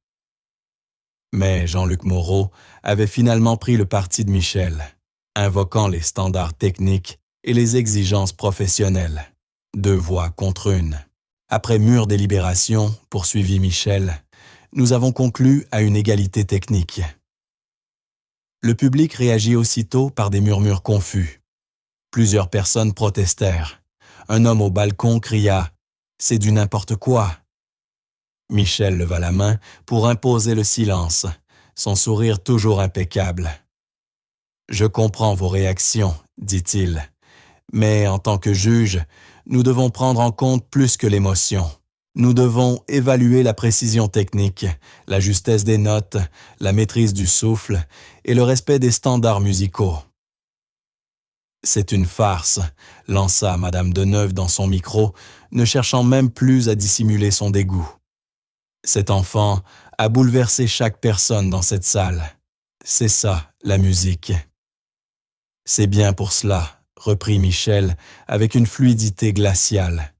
Mais Jean-Luc Moreau avait finalement pris le parti de Michel, invoquant les standards techniques et les exigences professionnelles. 2 voix contre 1. Après mûre délibération, poursuivit Michel, nous avons conclu à une égalité technique. Le public réagit aussitôt par des murmures confus. Plusieurs personnes protestèrent. Un homme au balcon cria « C'est du n'importe quoi !» Michel leva la main pour imposer le silence, son sourire toujours impeccable. « Je comprends vos réactions, dit-il, mais en tant que juge, nous devons prendre en compte plus que l'émotion. Nous devons évaluer la précision technique, la justesse des notes, la maîtrise du souffle et le respect des standards musicaux. C'est une farce, lança Madame Deneuve dans son micro, ne cherchant même plus à dissimuler son dégoût. Cet enfant a bouleversé chaque personne dans cette salle. C'est ça, la musique. C'est bien pour cela, reprit Michel avec une fluidité glaciale,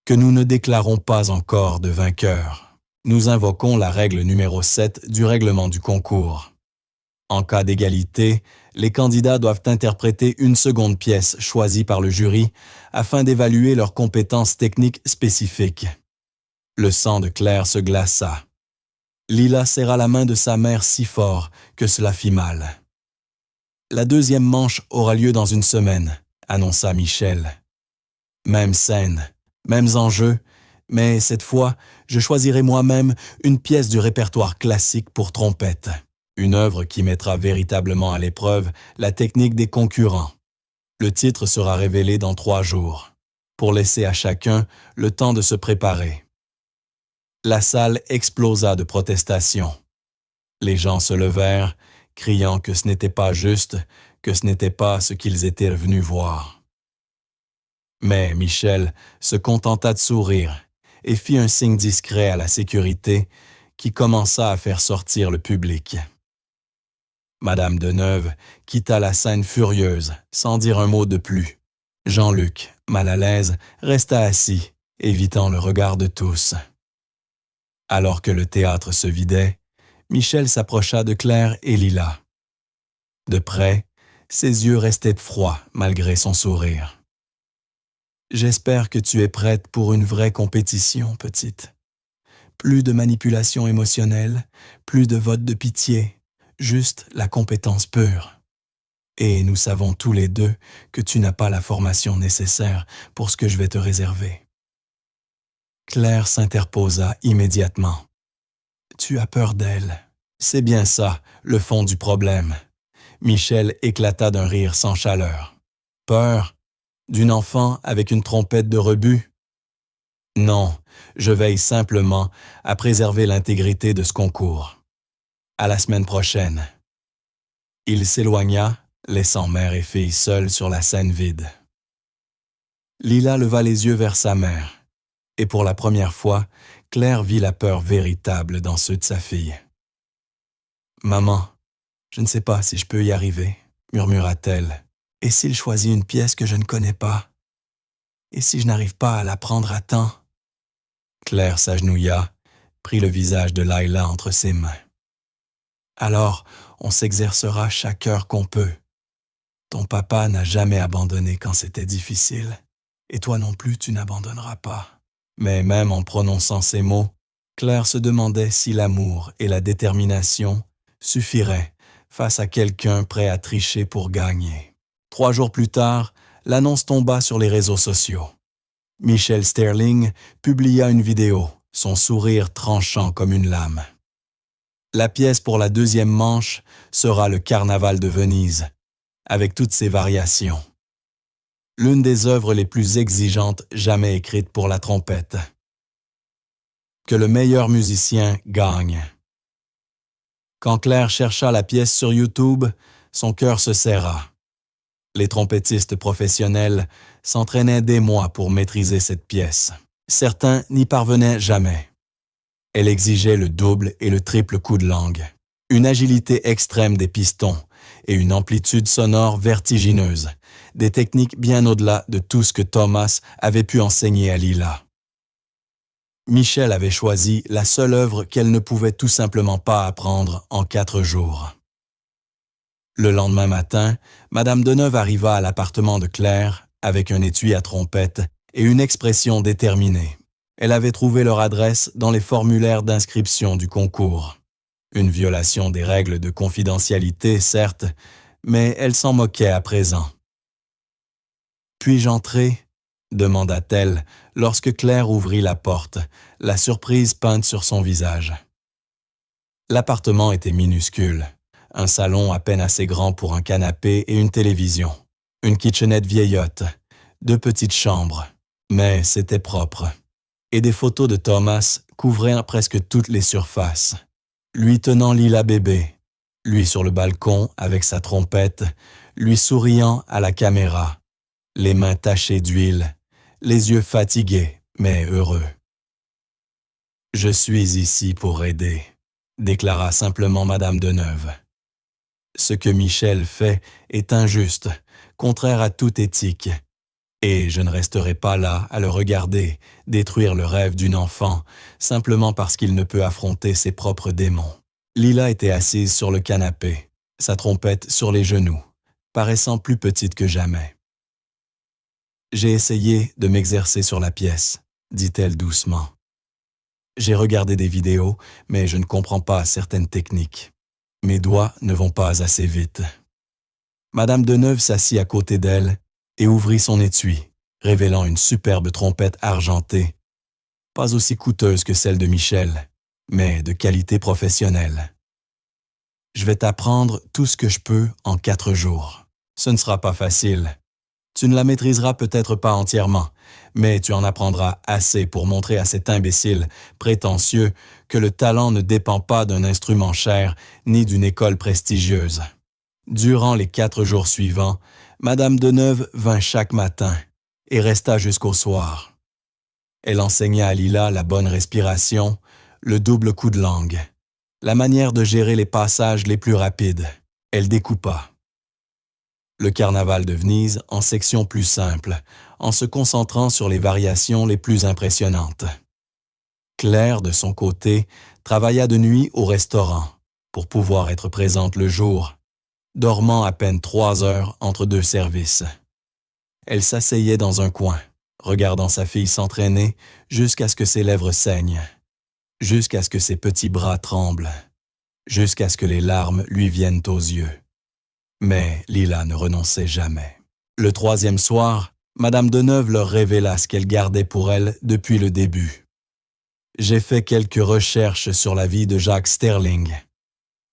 que nous ne déclarons pas encore de vainqueur. Nous invoquons la règle numéro 7 du règlement du concours. En cas d'égalité, les candidats doivent interpréter une seconde pièce choisie par le jury afin d'évaluer leurs compétences techniques spécifiques. Le sang de Claire se glaça. Lila serra la main de sa mère si fort que cela fit mal. La deuxième manche aura lieu dans une semaine, annonça Michel. Même scène, mêmes enjeux, mais cette fois, je choisirai moi-même une pièce du répertoire classique pour trompette. Une œuvre qui mettra véritablement à l'épreuve la technique des concurrents. Le titre sera révélé dans 3 jours, pour laisser à chacun le temps de se préparer. La salle explosa de protestations. Les gens se levèrent, criant que ce n'était pas juste, que ce n'était pas ce qu'ils étaient venus voir. Mais Michel se contenta de sourire et fit un signe discret à la sécurité qui commença à faire sortir le public. Madame Deneuve quitta la scène furieuse, sans dire un mot de plus. Jean-Luc, mal à l'aise, resta assis, évitant le regard de tous. Alors que le théâtre se vidait, Michel s'approcha de Claire et Lila. De près, ses yeux restaient froids malgré son sourire. « J'espère que tu es prête pour une vraie compétition, petite. Plus de manipulation émotionnelle, plus de vote de pitié. Juste la compétence pure. Et nous savons tous les deux que tu n'as pas la formation nécessaire pour ce que je vais te réserver. » Claire s'interposa immédiatement. « Tu as peur d'elle. C'est bien ça, le fond du problème. » Michel éclata d'un rire sans chaleur. « Peur? D'une enfant avec une trompette de rebut? Non, je veille simplement à préserver l'intégrité de ce concours. À la semaine prochaine. » Il s'éloigna, laissant mère et fille seules sur la scène vide. Lila leva les yeux vers sa mère, et pour la première fois, Claire vit la peur véritable dans ceux de sa fille. « Maman, je ne sais pas si je peux y arriver, » murmura-t-elle. « Et s'il choisit une pièce que je ne connais pas? Et si je n'arrive pas à la prendre à temps? » Claire s'agenouilla, prit le visage de Laila entre ses mains. « Alors, on s'exercera chaque heure qu'on peut. Ton papa n'a jamais abandonné quand c'était difficile, et toi non plus tu n'abandonneras pas. » Mais même en prononçant ces mots, Claire se demandait si l'amour et la détermination suffiraient face à quelqu'un prêt à tricher pour gagner. 3 jours plus tard, l'annonce tomba sur les réseaux sociaux. Michel Sterling publia une vidéo, son sourire tranchant comme une lame. La pièce pour la deuxième manche sera le Carnaval de Venise, avec toutes ses variations. L'une des œuvres les plus exigeantes jamais écrites pour la trompette. Que le meilleur musicien gagne. Quand Claire chercha la pièce sur YouTube, son cœur se serra. Les trompettistes professionnels s'entraînaient des mois pour maîtriser cette pièce. Certains n'y parvenaient jamais. Elle exigeait le double et le triple coup de langue, une agilité extrême des pistons et une amplitude sonore vertigineuse, des techniques bien au-delà de tout ce que Thomas avait pu enseigner à Lila. Michel avait choisi la seule œuvre qu'elle ne pouvait tout simplement pas apprendre en 4 jours. Le lendemain matin, Madame Deneuve arriva à l'appartement de Claire avec un étui à trompette et une expression déterminée. Elle avait trouvé leur adresse dans les formulaires d'inscription du concours. Une violation des règles de confidentialité, certes, mais elle s'en moquait à présent. « Puis-je entrer ?» demanda-t-elle lorsque Claire ouvrit la porte, la surprise peinte sur son visage. L'appartement était minuscule, un salon à peine assez grand pour un canapé et une télévision, une kitchenette vieillotte, 2 petites chambres, mais c'était propre. et des photos de Thomas couvraient presque toutes les surfaces. Lui tenant Lila bébé, lui sur le balcon avec sa trompette, lui souriant à la caméra, les mains tachées d'huile, les yeux fatigués mais heureux. « Je suis ici pour aider », déclara simplement Madame Deneuve. Ce que Michel fait est injuste, contraire à toute éthique, et je ne resterai pas là à le regarder détruire le rêve d'une enfant simplement parce qu'il ne peut affronter ses propres démons. Lila était assise sur le canapé, sa trompette sur les genoux, paraissant plus petite que jamais. « J'ai essayé de m'exercer sur la pièce, dit-elle doucement. J'ai regardé des vidéos, mais je ne comprends pas certaines techniques. Mes doigts ne vont pas assez vite. » Madame Deneuve s'assit à côté d'elle et ouvrit son étui, révélant une superbe trompette argentée, pas aussi coûteuse que celle de Michel, mais de qualité professionnelle. « Je vais t'apprendre tout ce que je peux en 4 jours. Ce ne sera pas facile. Tu ne la maîtriseras peut-être pas entièrement, mais tu en apprendras assez pour montrer à cet imbécile prétentieux que le talent ne dépend pas d'un instrument cher ni d'une école prestigieuse. » Durant les 4 jours suivants, Madame Deneuve vint chaque matin et resta jusqu'au soir. Elle enseigna à Lila la bonne respiration, le double coup de langue, la manière de gérer les passages les plus rapides. Elle découpa le carnaval de Venise en sections plus simples, en se concentrant sur les variations les plus impressionnantes. Claire, de son côté, travailla de nuit au restaurant pour pouvoir être présente le jour, dormant à peine 3 heures entre 2 services. Elle s'asseyait dans un coin, regardant sa fille s'entraîner jusqu'à ce que ses lèvres saignent, jusqu'à ce que ses petits bras tremblent, jusqu'à ce que les larmes lui viennent aux yeux. Mais Lila ne renonçait jamais. Le 3e soir, Madame Deneuve leur révéla ce qu'elle gardait pour elle depuis le début. « J'ai fait quelques recherches sur la vie de Jacques Sterling.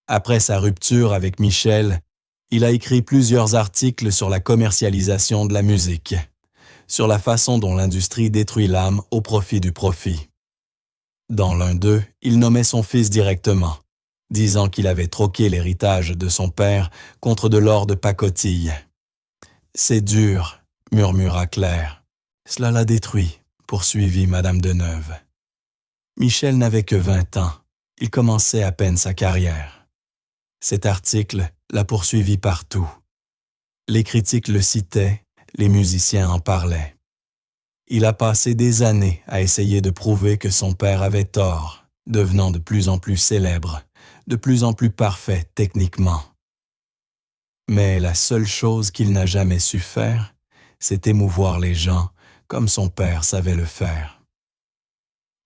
Après sa rupture avec Michel, il a écrit plusieurs articles sur la commercialisation de la musique, sur la façon dont l'industrie détruit l'âme au profit du profit. Dans l'un d'eux, il nommait son fils directement, disant qu'il avait troqué l'héritage de son père contre de l'or de pacotille. « C'est dur, » murmura Claire. « Cela l'a détruit, » poursuivit Madame Deneuve. Michel n'avait que 20 ans. Il commençait à peine sa carrière. Cet article l'a poursuivi partout. Les critiques le citaient, les musiciens en parlaient. Il a passé des années à essayer de prouver que son père avait tort, devenant de plus en plus célèbre, de plus en plus parfait techniquement. Mais la seule chose qu'il n'a jamais su faire, c'est émouvoir les gens comme son père savait le faire.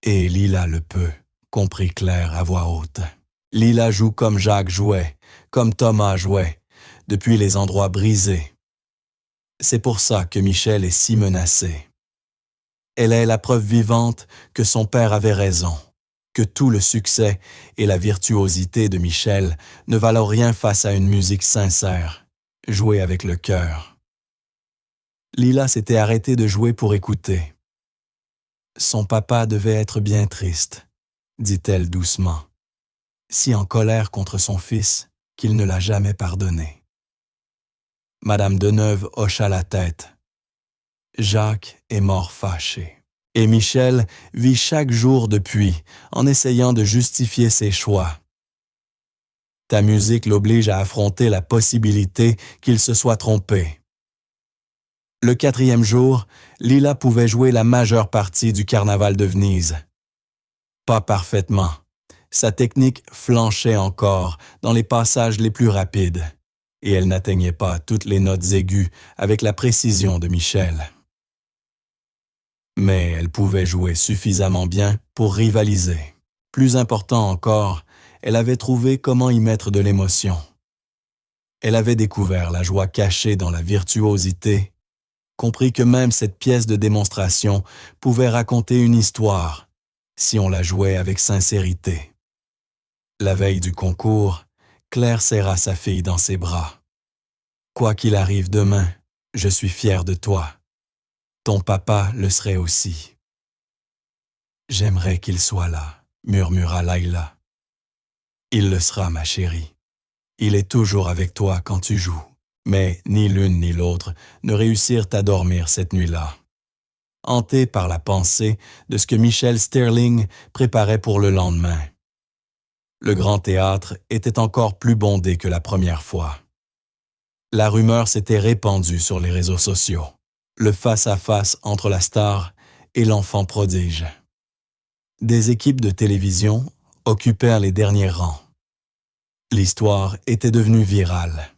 Et Lila le peut, comprit Claire à voix haute. Lila joue comme Jacques jouait, comme Thomas jouait, depuis les endroits brisés. C'est pour ça que Michel est si menacé. Elle est la preuve vivante que son père avait raison, que tout le succès et la virtuosité de Michel ne valent rien face à une musique sincère, jouée avec le cœur. Lila s'était arrêtée de jouer pour écouter. Son papa devait être bien triste, dit-elle doucement, si en colère contre son fils qu'il ne l'a jamais pardonné. Madame Deneuve hocha la tête. Jacques est mort fâché. Et Michel vit chaque jour depuis en essayant de justifier ses choix. Ta musique l'oblige à affronter la possibilité qu'il se soit trompé. Le 4e jour, Lila pouvait jouer la majeure partie du carnaval de Venise. Pas parfaitement. Sa technique flanchait encore dans les passages les plus rapides, et elle n'atteignait pas toutes les notes aiguës avec la précision de Michel. Mais elle pouvait jouer suffisamment bien pour rivaliser. Plus important encore, elle avait trouvé comment y mettre de l'émotion. Elle avait découvert la joie cachée dans la virtuosité, compris que même cette pièce de démonstration pouvait raconter une histoire, si on la jouait avec sincérité. La veille du concours, Claire serra sa fille dans ses bras. « Quoi qu'il arrive demain, je suis fière de toi. Ton papa le serait aussi. » J'aimerais qu'il soit là, murmura Layla. Il le sera, ma chérie. Il est toujours avec toi quand tu joues. Mais ni l'une ni l'autre ne réussirent à dormir cette nuit-là, hantés par la pensée de ce que Michel Sterling préparait pour le lendemain. Le grand théâtre était encore plus bondé que la première fois. La rumeur s'était répandue sur les réseaux sociaux. Le face-à-face entre la star et l'enfant prodige. Des équipes de télévision occupèrent les derniers rangs. L'histoire était devenue virale.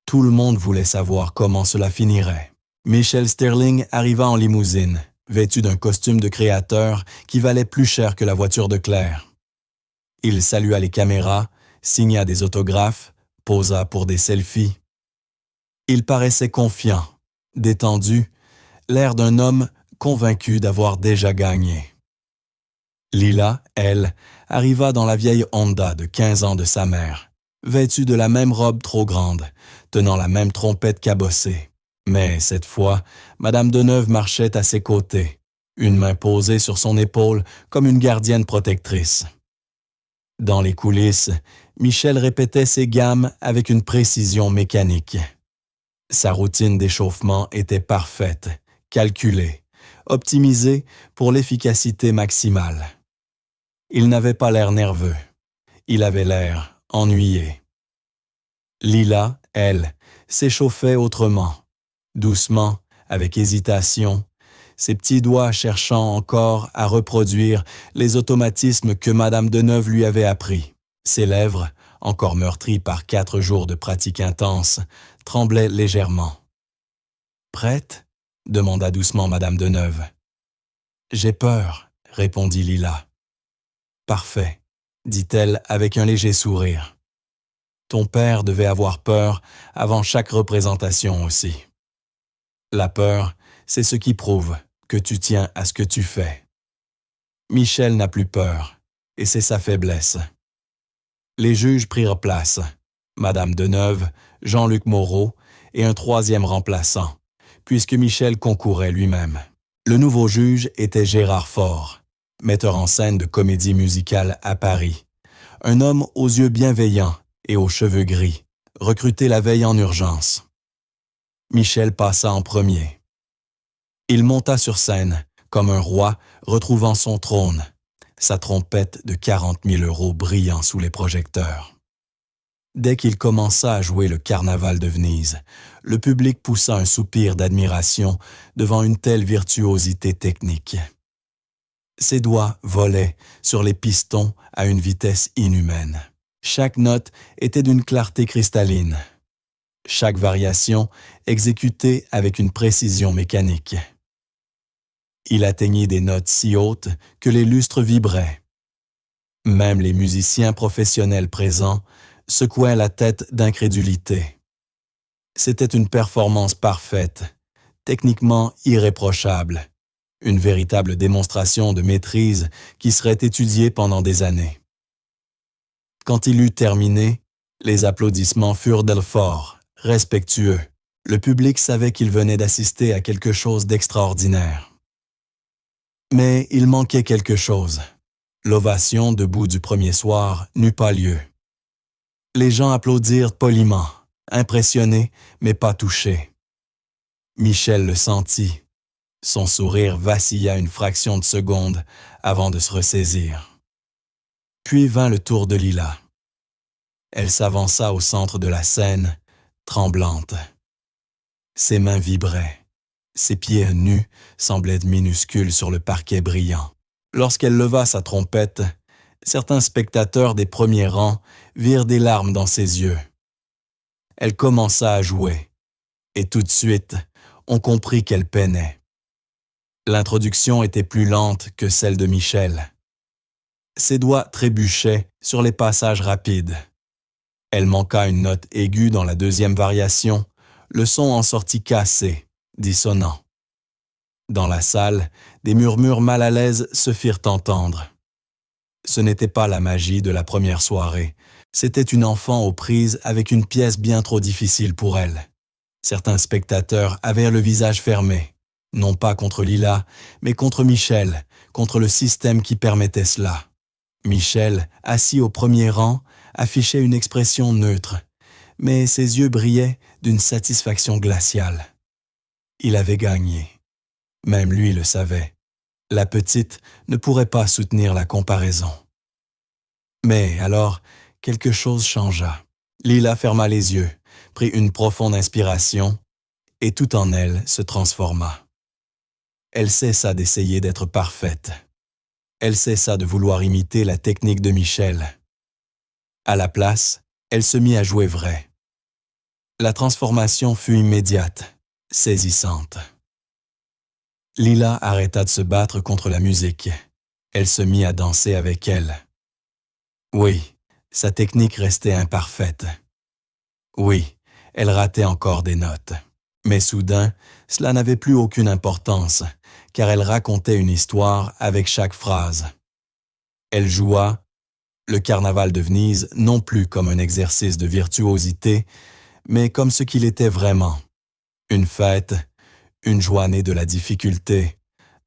Tout le monde voulait savoir comment cela finirait. Michel Sterling arriva en limousine, vêtu d'un costume de créateur qui valait plus cher que la voiture de Claire. Il salua les caméras, signa des autographes, posa pour des selfies. Il paraissait confiant, détendu, l'air d'un homme convaincu d'avoir déjà gagné. Lila, elle, arriva dans la vieille Honda de 15 ans de sa mère, vêtue de la même robe trop grande, tenant la même trompette cabossée. Mais cette fois, Madame Deneuve marchait à ses côtés, une main posée sur son épaule comme une gardienne protectrice. Dans les coulisses, Michel répétait ses gammes avec une précision mécanique. Sa routine d'échauffement était parfaite, calculée, optimisée pour l'efficacité maximale. Il n'avait pas l'air nerveux, il avait l'air ennuyé. Lila, elle, s'échauffait autrement, doucement, avec hésitation, ses petits doigts cherchant encore à reproduire les automatismes que Madame Deneuve lui avait appris. Ses lèvres, encore meurtries par 4 jours de pratique intense, tremblaient légèrement. « Prête ?» demanda doucement Madame Deneuve. « J'ai peur, » répondit Lila. « Parfait, » dit-elle avec un léger sourire. « Ton père devait avoir peur avant chaque représentation aussi. La peur, c'est ce qui prouve que tu tiens à ce que tu fais. Michel n'a plus peur, et c'est sa faiblesse. » Les juges prirent place, Madame Deneuve, Jean-Luc Moreau et un 3e remplaçant, puisque Michel concourait lui-même. Le nouveau juge était Gérard Faure, metteur en scène de comédie musicale à Paris, un homme aux yeux bienveillants et aux cheveux gris, recruté la veille en urgence. Michel passa en premier. Il monta sur scène, comme un roi retrouvant son trône, sa trompette de 40 000 € brillant sous les projecteurs. Dès qu'il commença à jouer le Carnaval de Venise, le public poussa un soupir d'admiration devant une telle virtuosité technique. Ses doigts volaient sur les pistons à une vitesse inhumaine. Chaque note était d'une clarté cristalline. Chaque variation exécutée avec une précision mécanique. Il atteignit des notes si hautes que les lustres vibraient. Même les musiciens professionnels présents secouaient la tête d'incrédulité. C'était une performance parfaite, techniquement irréprochable, une véritable démonstration de maîtrise qui serait étudiée pendant des années. Quand il eut terminé, les applaudissements furent forts, respectueux. Le public savait qu'il venait d'assister à quelque chose d'extraordinaire. Mais il manquait quelque chose. L'ovation debout du premier soir n'eut pas lieu. Les gens applaudirent poliment, impressionnés mais pas touchés. Michel le sentit. Son sourire vacilla une fraction de seconde avant de se ressaisir. Puis vint le tour de Lila. Elle s'avança au centre de la scène, tremblante. Ses mains vibraient. Ses pieds nus semblaient minuscules sur le parquet brillant. Lorsqu'elle leva sa trompette, certains spectateurs des premiers rangs virent des larmes dans ses yeux. Elle commença à jouer, et tout de suite, on comprit qu'elle peinait. L'introduction était plus lente que celle de Michel. Ses doigts trébuchaient sur les passages rapides. Elle manqua une note aiguë dans la 2e variation, le son en sortit cassé, dissonant. Dans la salle, des murmures mal à l'aise se firent entendre. Ce n'était pas la magie de la première soirée, c'était une enfant aux prises avec une pièce bien trop difficile pour elle. Certains spectateurs avaient le visage fermé, Non pas contre Lila, mais contre Michel, contre le système qui permettait cela. Michel, assis au premier rang, affichait une expression neutre, mais ses yeux brillaient d'une satisfaction glaciale. Il avait gagné. Même lui le savait. La petite ne pourrait pas soutenir la comparaison. Mais alors, quelque chose changea. Lila ferma les yeux, prit une profonde inspiration, et tout en elle se transforma. Elle cessa d'essayer d'être parfaite. Elle cessa de vouloir imiter la technique de Michel. À la place, elle se mit à jouer vrai. La transformation fut immédiate, saisissante. Lila arrêta de se battre contre la musique. Elle se mit à danser avec elle. Oui, sa technique restait imparfaite. Oui, elle ratait encore des notes. Mais soudain, cela n'avait plus aucune importance, car elle racontait une histoire avec chaque phrase. Elle joua le carnaval de Venise non plus comme un exercice de virtuosité, mais comme ce qu'il était vraiment. Une fête, une joie née de la difficulté,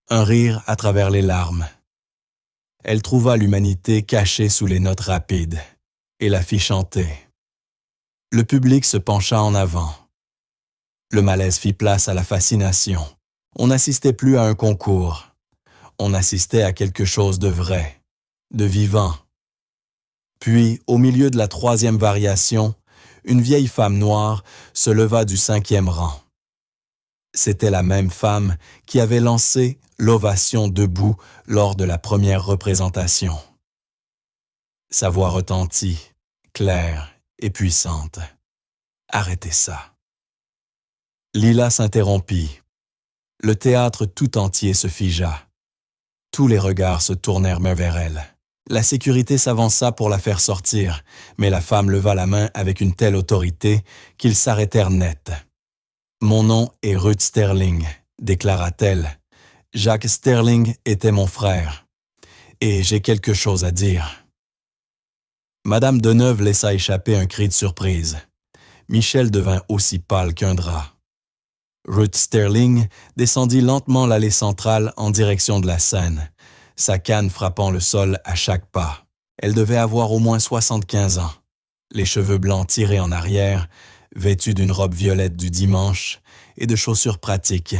un rire à travers les larmes. Elle trouva l'humanité cachée sous les notes rapides et la fit chanter. Le public se pencha en avant. Le malaise fit place à la fascination. On n'assistait plus à un concours. On assistait à quelque chose de vrai, de vivant. Puis, au milieu de la troisième variation, une vieille femme noire se leva du 5e rang. C'était la même femme qui avait lancé l'ovation debout lors de la première représentation. Sa voix retentit, claire et puissante. Arrêtez ça. Lila s'interrompit. Le théâtre tout entier se figea. Tous les regards se tournèrent vers elle. La sécurité s'avança pour la faire sortir, mais la femme leva la main avec une telle autorité qu'ils s'arrêtèrent net. « Mon nom est Ruth Sterling », déclara-t-elle. « Jacques Sterling était mon frère. Et j'ai quelque chose à dire. » Madame Deneuve laissa échapper un cri de surprise. Michel devint aussi pâle qu'un drap. Ruth Sterling descendit lentement l'allée centrale en direction de la scène, sa canne frappant le sol à chaque pas. Elle devait avoir au moins 75 ans. Les cheveux blancs tirés en arrière, vêtue d'une robe violette du dimanche et de chaussures pratiques.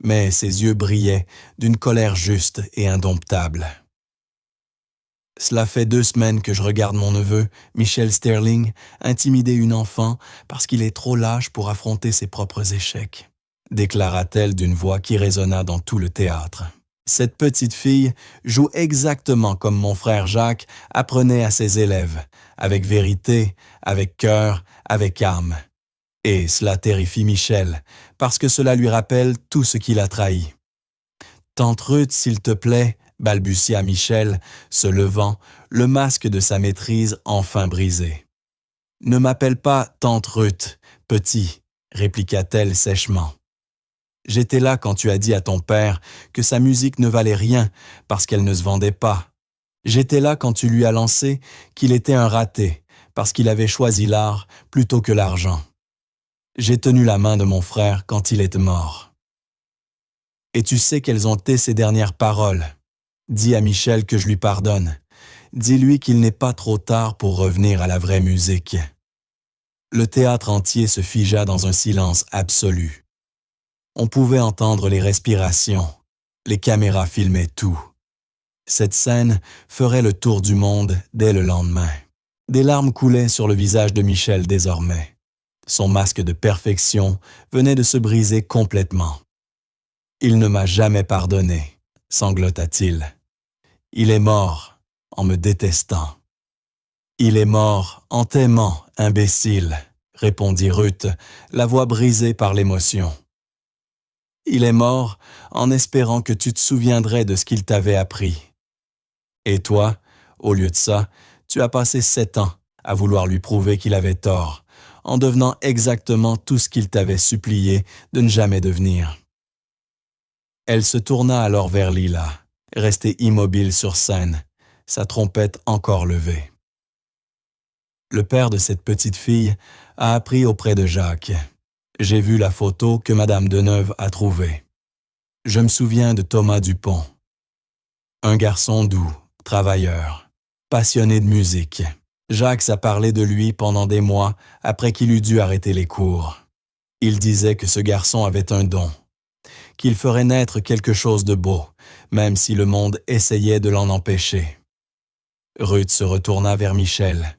Mais ses yeux brillaient d'une colère juste et indomptable. « Cela fait 2 semaines que je regarde mon neveu, Michel Sterling, intimider une enfant parce qu'il est trop lâche pour affronter ses propres échecs, » déclara-t-elle d'une voix qui résonna dans tout le théâtre. Cette petite fille joue exactement comme mon frère Jacques apprenait à ses élèves, avec vérité, avec cœur, avec âme. Et cela terrifie Michel, parce que cela lui rappelle tout ce qu'il a trahi. « Tante Ruth, s'il te plaît, » balbutia Michel, se levant, le masque de sa maîtrise enfin brisé. « Ne m'appelle pas Tante Ruth, petit, » répliqua-t-elle sèchement. « J'étais là quand tu as dit à ton père que sa musique ne valait rien parce qu'elle ne se vendait pas. J'étais là quand tu lui as lancé qu'il était un raté parce qu'il avait choisi l'art plutôt que l'argent. J'ai tenu la main de mon frère quand il est mort. Et tu sais quelles ont été ses dernières paroles. Dis à Michel que je lui pardonne. Dis-lui qu'il n'est pas trop tard pour revenir à la vraie musique. » Le théâtre entier se figea dans un silence absolu. On pouvait entendre les respirations. Les caméras filmaient tout. Cette scène ferait le tour du monde dès le lendemain. Des larmes coulaient sur le visage de Michel désormais. Son masque de perfection venait de se briser complètement. « Il ne m'a jamais pardonné, » sanglota-t-il. « Il est mort en me détestant. »« Il est mort en t'aimant, imbécile, » répondit Ruth, la voix brisée par l'émotion. « Il est mort en espérant que tu te souviendrais de ce qu'il t'avait appris. Et toi, au lieu de ça, tu as passé 7 ans à vouloir lui prouver qu'il avait tort, en devenant exactement tout ce qu'il t'avait supplié de ne jamais devenir. » Elle se tourna alors vers Lila, restée immobile sur scène, sa trompette encore levée. Le père de cette petite fille a appris auprès de Jacques. J'ai vu la photo que Madame Deneuve a trouvée. Je me souviens de Thomas Dupont. Un garçon doux, travailleur, passionné de musique. Jacques a parlé de lui pendant des mois après qu'il eut dû arrêter les cours. Il disait que ce garçon avait un don, qu'il ferait naître quelque chose de beau, même si le monde essayait de l'en empêcher. Ruth se retourna vers Michel.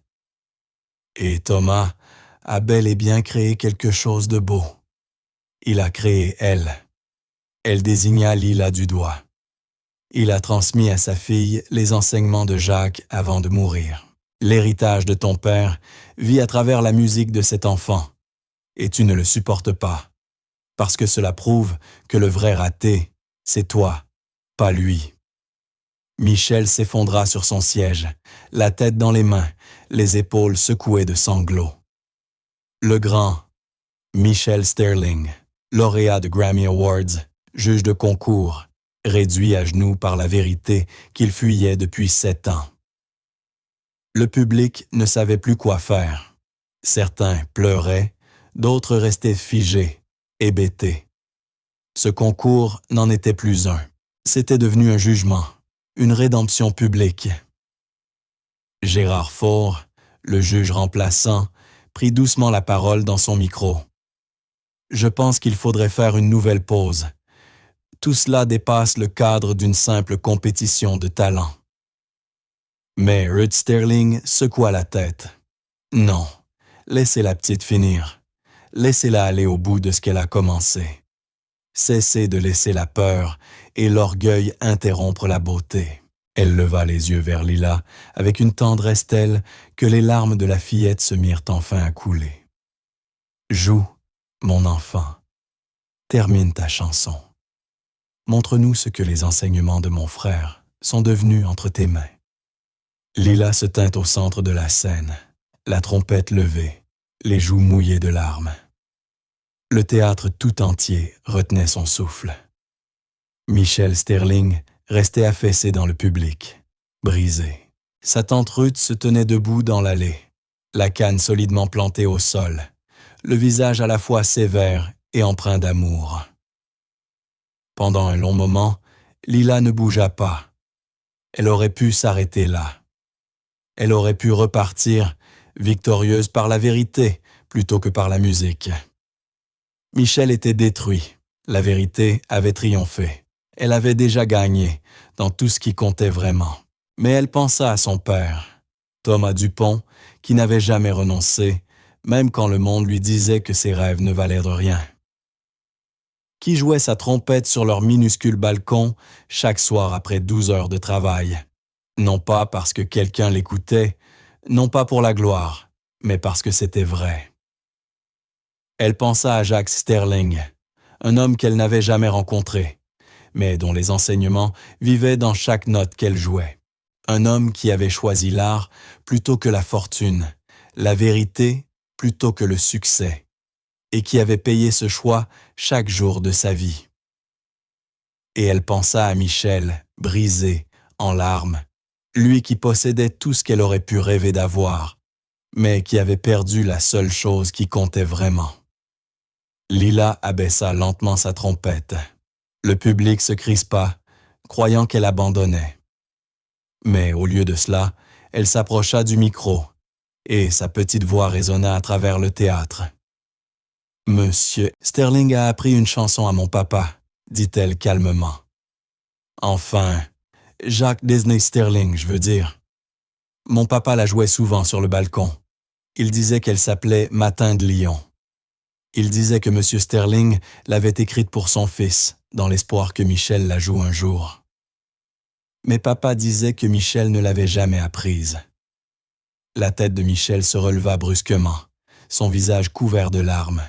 Et Thomas a bel et bien créé quelque chose de beau. Il a créé elle. Elle désigna Lila du doigt. Il a transmis à sa fille les enseignements de Jacques avant de mourir. L'héritage de ton père vit à travers la musique de cet enfant, et tu ne le supportes pas, parce que cela prouve que le vrai raté, c'est toi, pas lui. Michel s'effondra sur son siège, la tête dans les mains, les épaules secouées de sanglots. Le grand Michel Sterling, lauréat de Grammy Awards, juge de concours, réduit à genoux par la vérité qu'il fuyait depuis 7 ans. Le public ne savait plus quoi faire. Certains pleuraient, d'autres restaient figés, hébétés. Ce concours n'en était plus un. C'était devenu un jugement, une rédemption publique. Gérard Faure, le juge remplaçant, prit doucement la parole dans son micro. « Je pense qu'il faudrait faire une nouvelle pause. Tout cela dépasse le cadre d'une simple compétition de talent. » Mais Ruth Sterling secoua la tête. « Non, laissez la petite finir. Laissez-la aller au bout de ce qu'elle a commencé. Cessez de laisser la peur et l'orgueil interrompre la beauté. » Elle leva les yeux vers Lila avec une tendresse telle que les larmes de la fillette se mirent enfin à couler. « Joue, mon enfant. Termine ta chanson. Montre-nous ce que les enseignements de mon frère sont devenus entre tes mains. » Lila se tint au centre de la scène, la trompette levée, les joues mouillées de larmes. Le théâtre tout entier retenait son souffle. Michel Sterling restait affaissé dans le public, brisé. Sa tante Ruth se tenait debout dans l'allée, la canne solidement plantée au sol, le visage à la fois sévère et empreint d'amour. Pendant un long moment, Lila ne bougea pas. Elle aurait pu s'arrêter là. Elle aurait pu repartir, victorieuse par la vérité plutôt que par la musique. Michel était détruit. La vérité avait triomphé. Elle avait déjà gagné dans tout ce qui comptait vraiment. Mais elle pensa à son père, Thomas Dupont, qui n'avait jamais renoncé, même quand le monde lui disait que ses rêves ne valaient de rien. Qui jouait sa trompette sur leur minuscule balcon chaque soir après 12 heures de travail. Non pas parce que quelqu'un l'écoutait, non pas pour la gloire, mais parce que c'était vrai. Elle pensa à Jacques Sterling, un homme qu'elle n'avait jamais rencontré, mais dont les enseignements vivaient dans chaque note qu'elle jouait. Un homme qui avait choisi l'art plutôt que la fortune, la vérité plutôt que le succès, et qui avait payé ce choix chaque jour de sa vie. Et elle pensa à Michel, brisé, en larmes, lui qui possédait tout ce qu'elle aurait pu rêver d'avoir, mais qui avait perdu la seule chose qui comptait vraiment. Lila abaissa lentement sa trompette. Le public se crispa, croyant qu'elle abandonnait. Mais au lieu de cela, elle s'approcha du micro, et sa petite voix résonna à travers le théâtre. « Monsieur Sterling a appris une chanson à mon papa, » dit-elle calmement. « Enfin, Jacques Disney Sterling, je veux dire. Mon papa la jouait souvent sur le balcon. Il disait qu'elle s'appelait Matin de Lion. Il disait que M. Sterling l'avait écrite pour son fils, dans l'espoir que Michel la joue un jour. Mais papa disait que Michel ne l'avait jamais apprise. » La tête de Michel se releva brusquement, son visage couvert de larmes,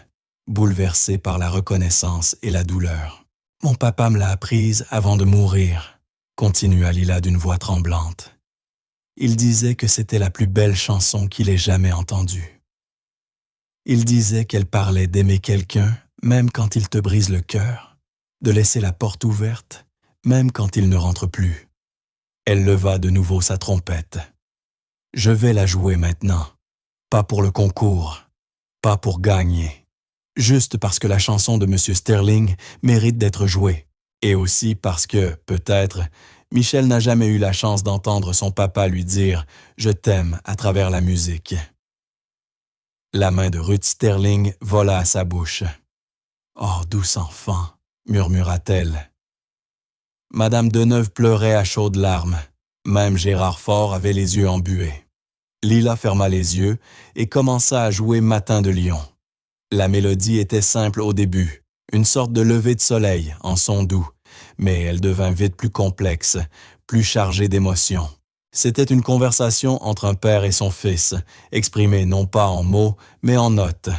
bouleversé par la reconnaissance et la douleur. « Mon papa me l'a apprise avant de mourir, » continua Lila d'une voix tremblante. « Il disait que c'était la plus belle chanson qu'il ait jamais entendue. Il disait qu'elle parlait d'aimer quelqu'un, même quand il te brise le cœur, de laisser la porte ouverte, même quand il ne rentre plus. » Elle leva de nouveau sa trompette. « Je vais la jouer maintenant, pas pour le concours, pas pour gagner, juste parce que la chanson de M. Sterling mérite d'être jouée, Et aussi parce que, peut-être, Michel n'a jamais eu la chance d'entendre son papa lui dire « Je t'aime » à travers la musique. La main de Ruth Sterling vola à sa bouche. « Oh, douce enfant » murmura-t-elle. Madame Deneuve pleurait à chaudes larmes. Même Gérard Faure avait les yeux embués. Lila ferma les yeux et commença à jouer Matin de Lion. La mélodie était simple au début, une sorte de lever de soleil en son doux, mais elle devint vite plus complexe, plus chargée d'émotions. C'était une conversation entre un père et son fils, exprimée non pas en mots, mais en notes.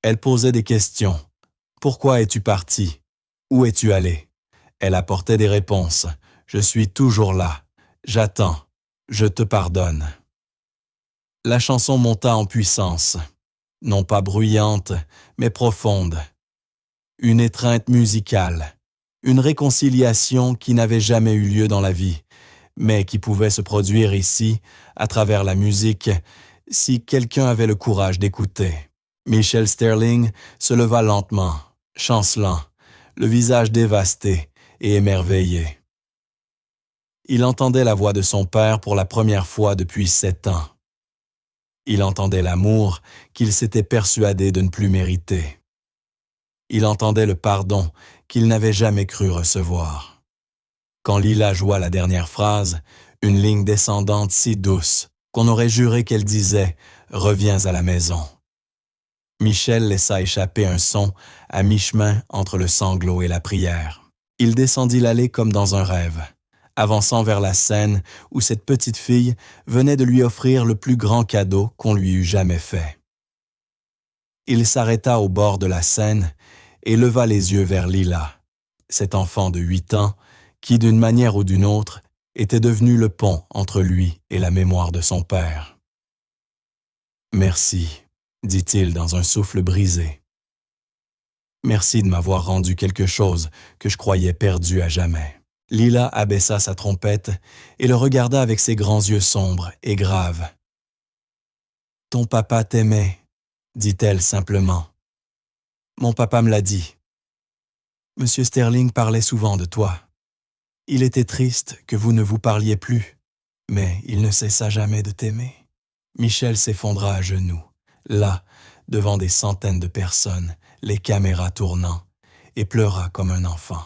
Elle posait des questions. « Pourquoi es-tu parti? Où es-tu allé? » Elle apportait des réponses. « Je suis toujours là. J'attends. Je te pardonne. » La chanson monta en puissance. Non pas bruyante, mais profonde. Une étreinte musicale, une réconciliation qui n'avait jamais eu lieu dans la vie, mais qui pouvait se produire ici, à travers la musique, si quelqu'un avait le courage d'écouter. Michel Sterling se leva lentement, chancelant, le visage dévasté et émerveillé. Il entendait la voix de son père pour la première fois depuis 7 ans. Il entendait l'amour qu'il s'était persuadé de ne plus mériter. Il entendait le pardon qu'il n'avait jamais cru recevoir. Quand Lila joua la dernière phrase, une ligne descendante si douce qu'on aurait juré qu'elle disait « Reviens à la maison ». Michel laissa échapper un son à mi-chemin entre le sanglot et la prière. Il descendit l'allée comme dans un rêve, avançant vers la scène où cette petite fille venait de lui offrir le plus grand cadeau qu'on lui eût jamais fait. Il s'arrêta au bord de la scène et leva les yeux vers Lila, cet enfant de 8 ans qui, d'une manière ou d'une autre, était devenu le pont entre lui et la mémoire de son père. « Merci », dit-il dans un souffle brisé. « Merci de m'avoir rendu quelque chose que je croyais perdu à jamais. » Lila abaissa sa trompette et le regarda avec ses grands yeux sombres et graves. « Ton papa t'aimait, » dit-elle simplement. « Mon papa me l'a dit. Monsieur Sterling parlait souvent de toi. Il était triste que vous ne vous parliez plus, mais il ne cessa jamais de t'aimer. » Michel s'effondra à genoux, là, devant des centaines de personnes, les caméras tournant, et pleura comme un enfant.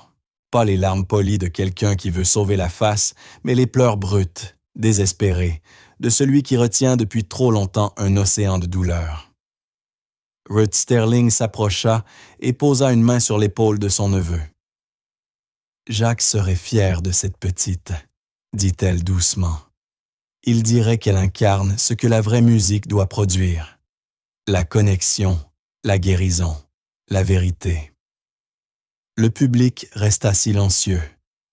Pas les larmes polies de quelqu'un qui veut sauver la face, mais les pleurs brutes, désespérés, de celui qui retient depuis trop longtemps un océan de douleur. Ruth Sterling s'approcha et posa une main sur l'épaule de son neveu. « Jacques serait fier de cette petite, » dit-elle doucement. « Il dirait qu'elle incarne ce que la vraie musique doit produire. La connexion, la guérison, la vérité. » Le public resta silencieux,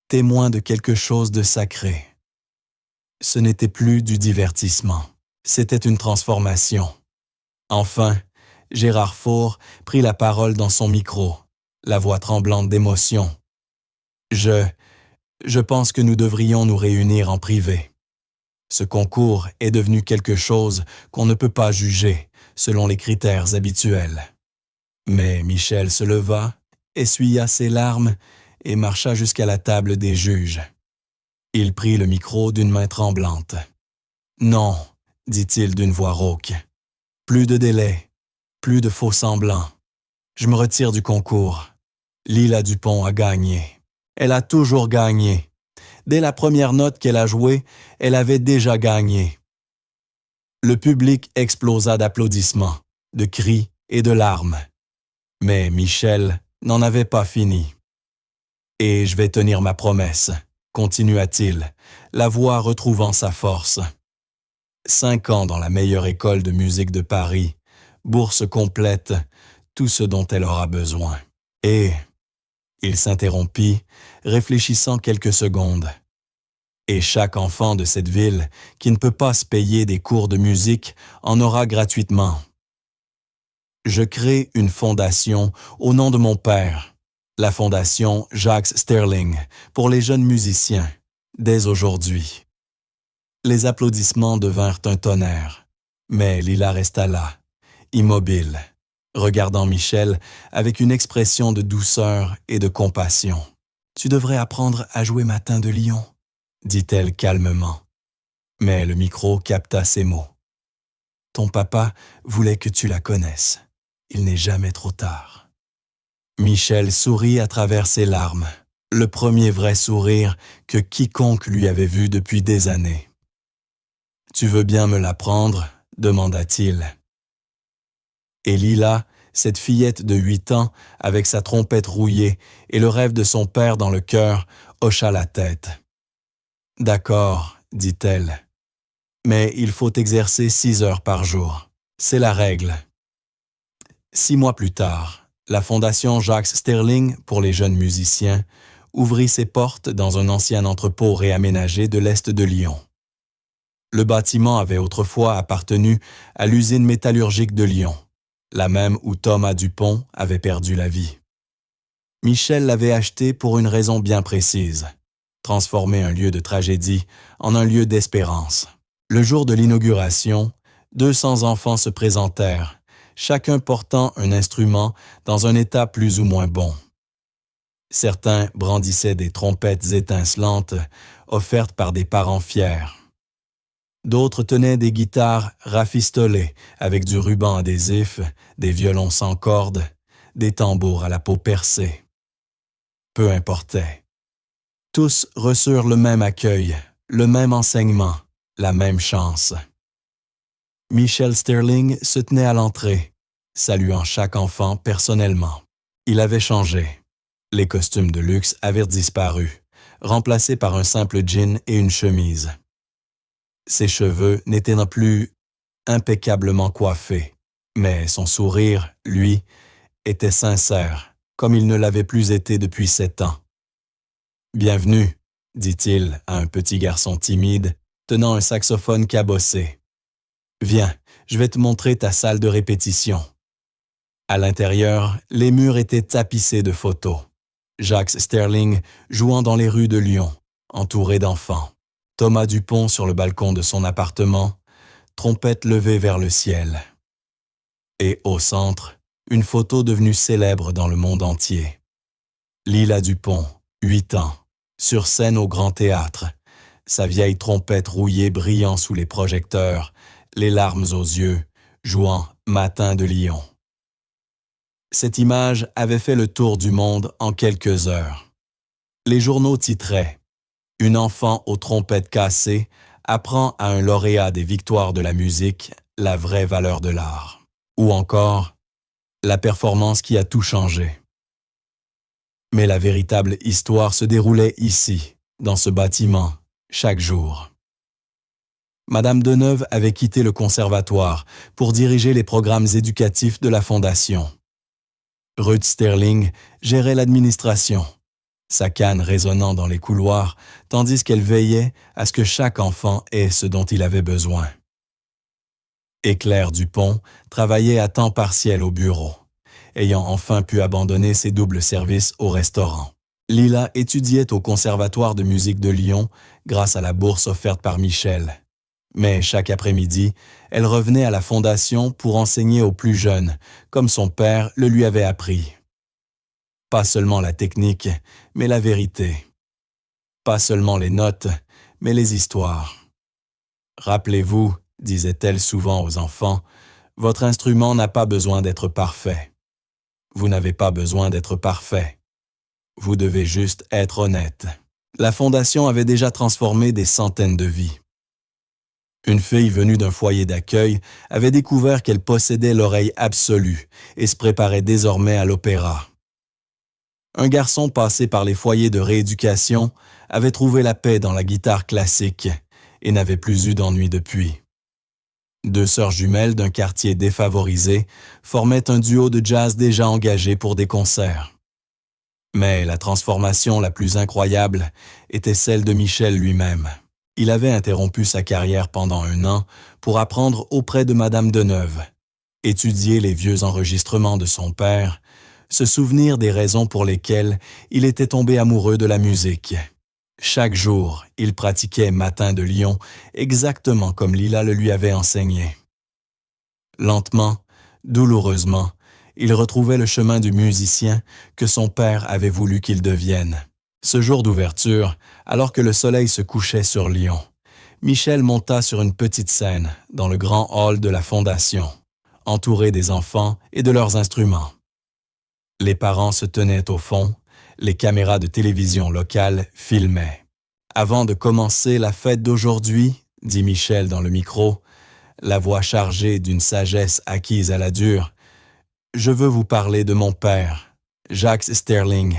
témoin de quelque chose de sacré. Ce n'était plus du divertissement, c'était une transformation. Enfin, Gérard Faure prit la parole dans son micro, la voix tremblante d'émotion. « Je pense que nous devrions nous réunir en privé. Ce concours est devenu quelque chose qu'on ne peut pas juger selon les critères habituels. » Mais Michel se leva, essuya ses larmes et marcha jusqu'à la table des juges. Il prit le micro d'une main tremblante. « Non, » dit-il d'une voix rauque. « Plus de délai, plus de faux-semblants. Je me retire du concours. Lila Dupont a gagné. Elle a toujours gagné. Dès la première note qu'elle a jouée, elle avait déjà gagné. » Le public explosa d'applaudissements, de cris et de larmes. Mais Michel n'en avait pas fini. « Et je vais tenir ma promesse », continua-t-il, la voix retrouvant sa force. 5 ans dans la meilleure école de musique de Paris, bourse complète, tout ce dont elle aura besoin. Et, il s'interrompit, réfléchissant quelques secondes. Et chaque enfant de cette ville qui ne peut pas se payer des cours de musique en aura gratuitement. Je crée une fondation au nom de mon père, la fondation Jacques Sterling, pour les jeunes musiciens, dès aujourd'hui. Les applaudissements devinrent un tonnerre, mais Lila resta là, immobile, regardant Michel avec une expression de douceur et de compassion. « Tu devrais apprendre à jouer Matin de Lion, » dit-elle calmement. Mais le micro capta ces mots. « Ton papa voulait que tu la connaisses. Il n'est jamais trop tard. » Michel sourit à travers ses larmes, le premier vrai sourire que quiconque lui avait vu depuis des années. « Tu veux bien me l'apprendre ?» demanda-t-il. Et Lila, cette fillette de 8 ans, avec sa trompette rouillée et le rêve de son père dans le cœur, hocha la tête. « D'accord, dit-elle, mais il faut exercer 6 heures par jour. C'est la règle. » 6 mois plus tard, la Fondation Jacques Sterling pour les jeunes musiciens ouvrit ses portes dans un ancien entrepôt réaménagé de l'est de Lyon. Le bâtiment avait autrefois appartenu à l'usine métallurgique de Lyon, la même où Thomas Dupont avait perdu la vie. Michel l'avait acheté pour une raison bien précise, transformer un lieu de tragédie en un lieu d'espérance. Le jour de l'inauguration, 200 enfants se présentèrent, chacun portant un instrument dans un état plus ou moins bon. Certains brandissaient des trompettes étincelantes offertes par des parents fiers. D'autres tenaient des guitares rafistolées avec du ruban adhésif, des violons sans cordes, des tambours à la peau percée. Peu importait. Tous reçurent le même accueil, le même enseignement, la même chance. Michel Sterling se tenait à l'entrée, saluant chaque enfant personnellement. Il avait changé. Les costumes de luxe avaient disparu, remplacés par un simple jean et une chemise. Ses cheveux n'étaient non plus impeccablement coiffés, mais son sourire, lui, était sincère, comme il ne l'avait plus été depuis 7 ans. « Bienvenue, » dit-il à un petit garçon timide, tenant un saxophone cabossé. « Viens, je vais te montrer ta salle de répétition. » À l'intérieur, les murs étaient tapissés de photos. Jacques Sterling jouant dans les rues de Lyon, entouré d'enfants. Thomas Dupont sur le balcon de son appartement, trompette levée vers le ciel. Et au centre, une photo devenue célèbre dans le monde entier. Lila Dupont, 8 ans, sur scène au Grand Théâtre, sa vieille trompette rouillée brillant sous les projecteurs, les larmes aux yeux, jouant « Matin de Lion ». Cette image avait fait le tour du monde en quelques heures. Les journaux titraient « Une enfant aux trompettes cassées apprend à un lauréat des victoires de la musique la vraie valeur de l'art » ou encore « La performance qui a tout changé ». Mais la véritable histoire se déroulait ici, dans ce bâtiment, chaque jour. Madame Deneuve avait quitté le conservatoire pour diriger les programmes éducatifs de la Fondation. Ruth Sterling gérait l'administration, sa canne résonnant dans les couloirs, tandis qu'elle veillait à ce que chaque enfant ait ce dont il avait besoin. Et Claire Dupont travaillait à temps partiel au bureau, ayant enfin pu abandonner ses doubles services au restaurant. Lila étudiait au Conservatoire de musique de Lyon grâce à la bourse offerte par Michel. Mais chaque après-midi, elle revenait à la Fondation pour enseigner aux plus jeunes, comme son père le lui avait appris. Pas seulement la technique, mais la vérité. Pas seulement les notes, mais les histoires. « Rappelez-vous, » disait-elle souvent aux enfants, « votre instrument n'a pas besoin d'être parfait. Vous n'avez pas besoin d'être parfait. Vous devez juste être honnête. » La Fondation avait déjà transformé des centaines de vies. Une fille venue d'un foyer d'accueil avait découvert qu'elle possédait l'oreille absolue et se préparait désormais à l'opéra. Un garçon passé par les foyers de rééducation avait trouvé la paix dans la guitare classique et n'avait plus eu d'ennui depuis. 2 sœurs jumelles d'un quartier défavorisé formaient un duo de jazz déjà engagé pour des concerts. Mais la transformation la plus incroyable était celle de Michel lui-même. Il avait interrompu sa carrière pendant 1 an pour apprendre auprès de Madame Deneuve, étudier les vieux enregistrements de son père, se souvenir des raisons pour lesquelles il était tombé amoureux de la musique. Chaque jour, il pratiquait Matin de Lion exactement comme Lila le lui avait enseigné. Lentement, douloureusement, il retrouvait le chemin du musicien que son père avait voulu qu'il devienne. Ce jour d'ouverture, alors que le soleil se couchait sur Lyon, Michel monta sur une petite scène dans le grand hall de la Fondation, entouré des enfants et de leurs instruments. Les parents se tenaient au fond, les caméras de télévision locale filmaient. « Avant de commencer la fête d'aujourd'hui, » dit Michel dans le micro, la voix chargée d'une sagesse acquise à la dure, « je veux vous parler de mon père, Jacques Sterling,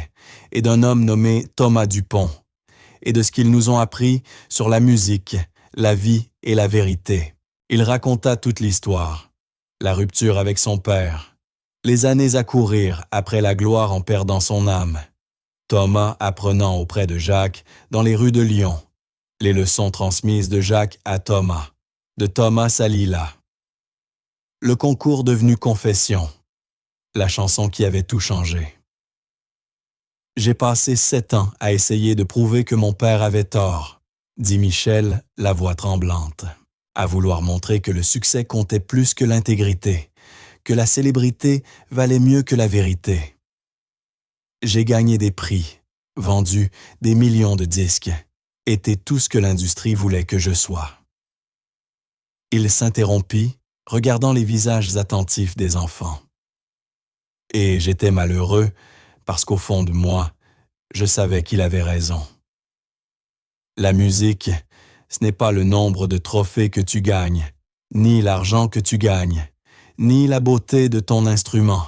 et d'un homme nommé Thomas Dupont, et de ce qu'ils nous ont appris sur la musique, la vie et la vérité. » Il raconta toute l'histoire, la rupture avec son père, les années à courir après la gloire en perdant son âme, Thomas apprenant auprès de Jacques dans les rues de Lyon, les leçons transmises de Jacques à Thomas, de Thomas à Lila. Le concours devenu Confession, la chanson qui avait tout changé. J'ai passé 7 ans à essayer de prouver que mon père avait tort, dit Michel, la voix tremblante, à vouloir montrer que le succès comptait plus que l'intégrité, que la célébrité valait mieux que la vérité. J'ai gagné des prix, vendu des millions de disques, été tout ce que l'industrie voulait que je sois. Il s'interrompit, regardant les visages attentifs des enfants. Et j'étais malheureux parce qu'au fond de moi, je savais qu'il avait raison. La musique, ce n'est pas le nombre de trophées que tu gagnes, ni l'argent que tu gagnes, ni la beauté de ton instrument.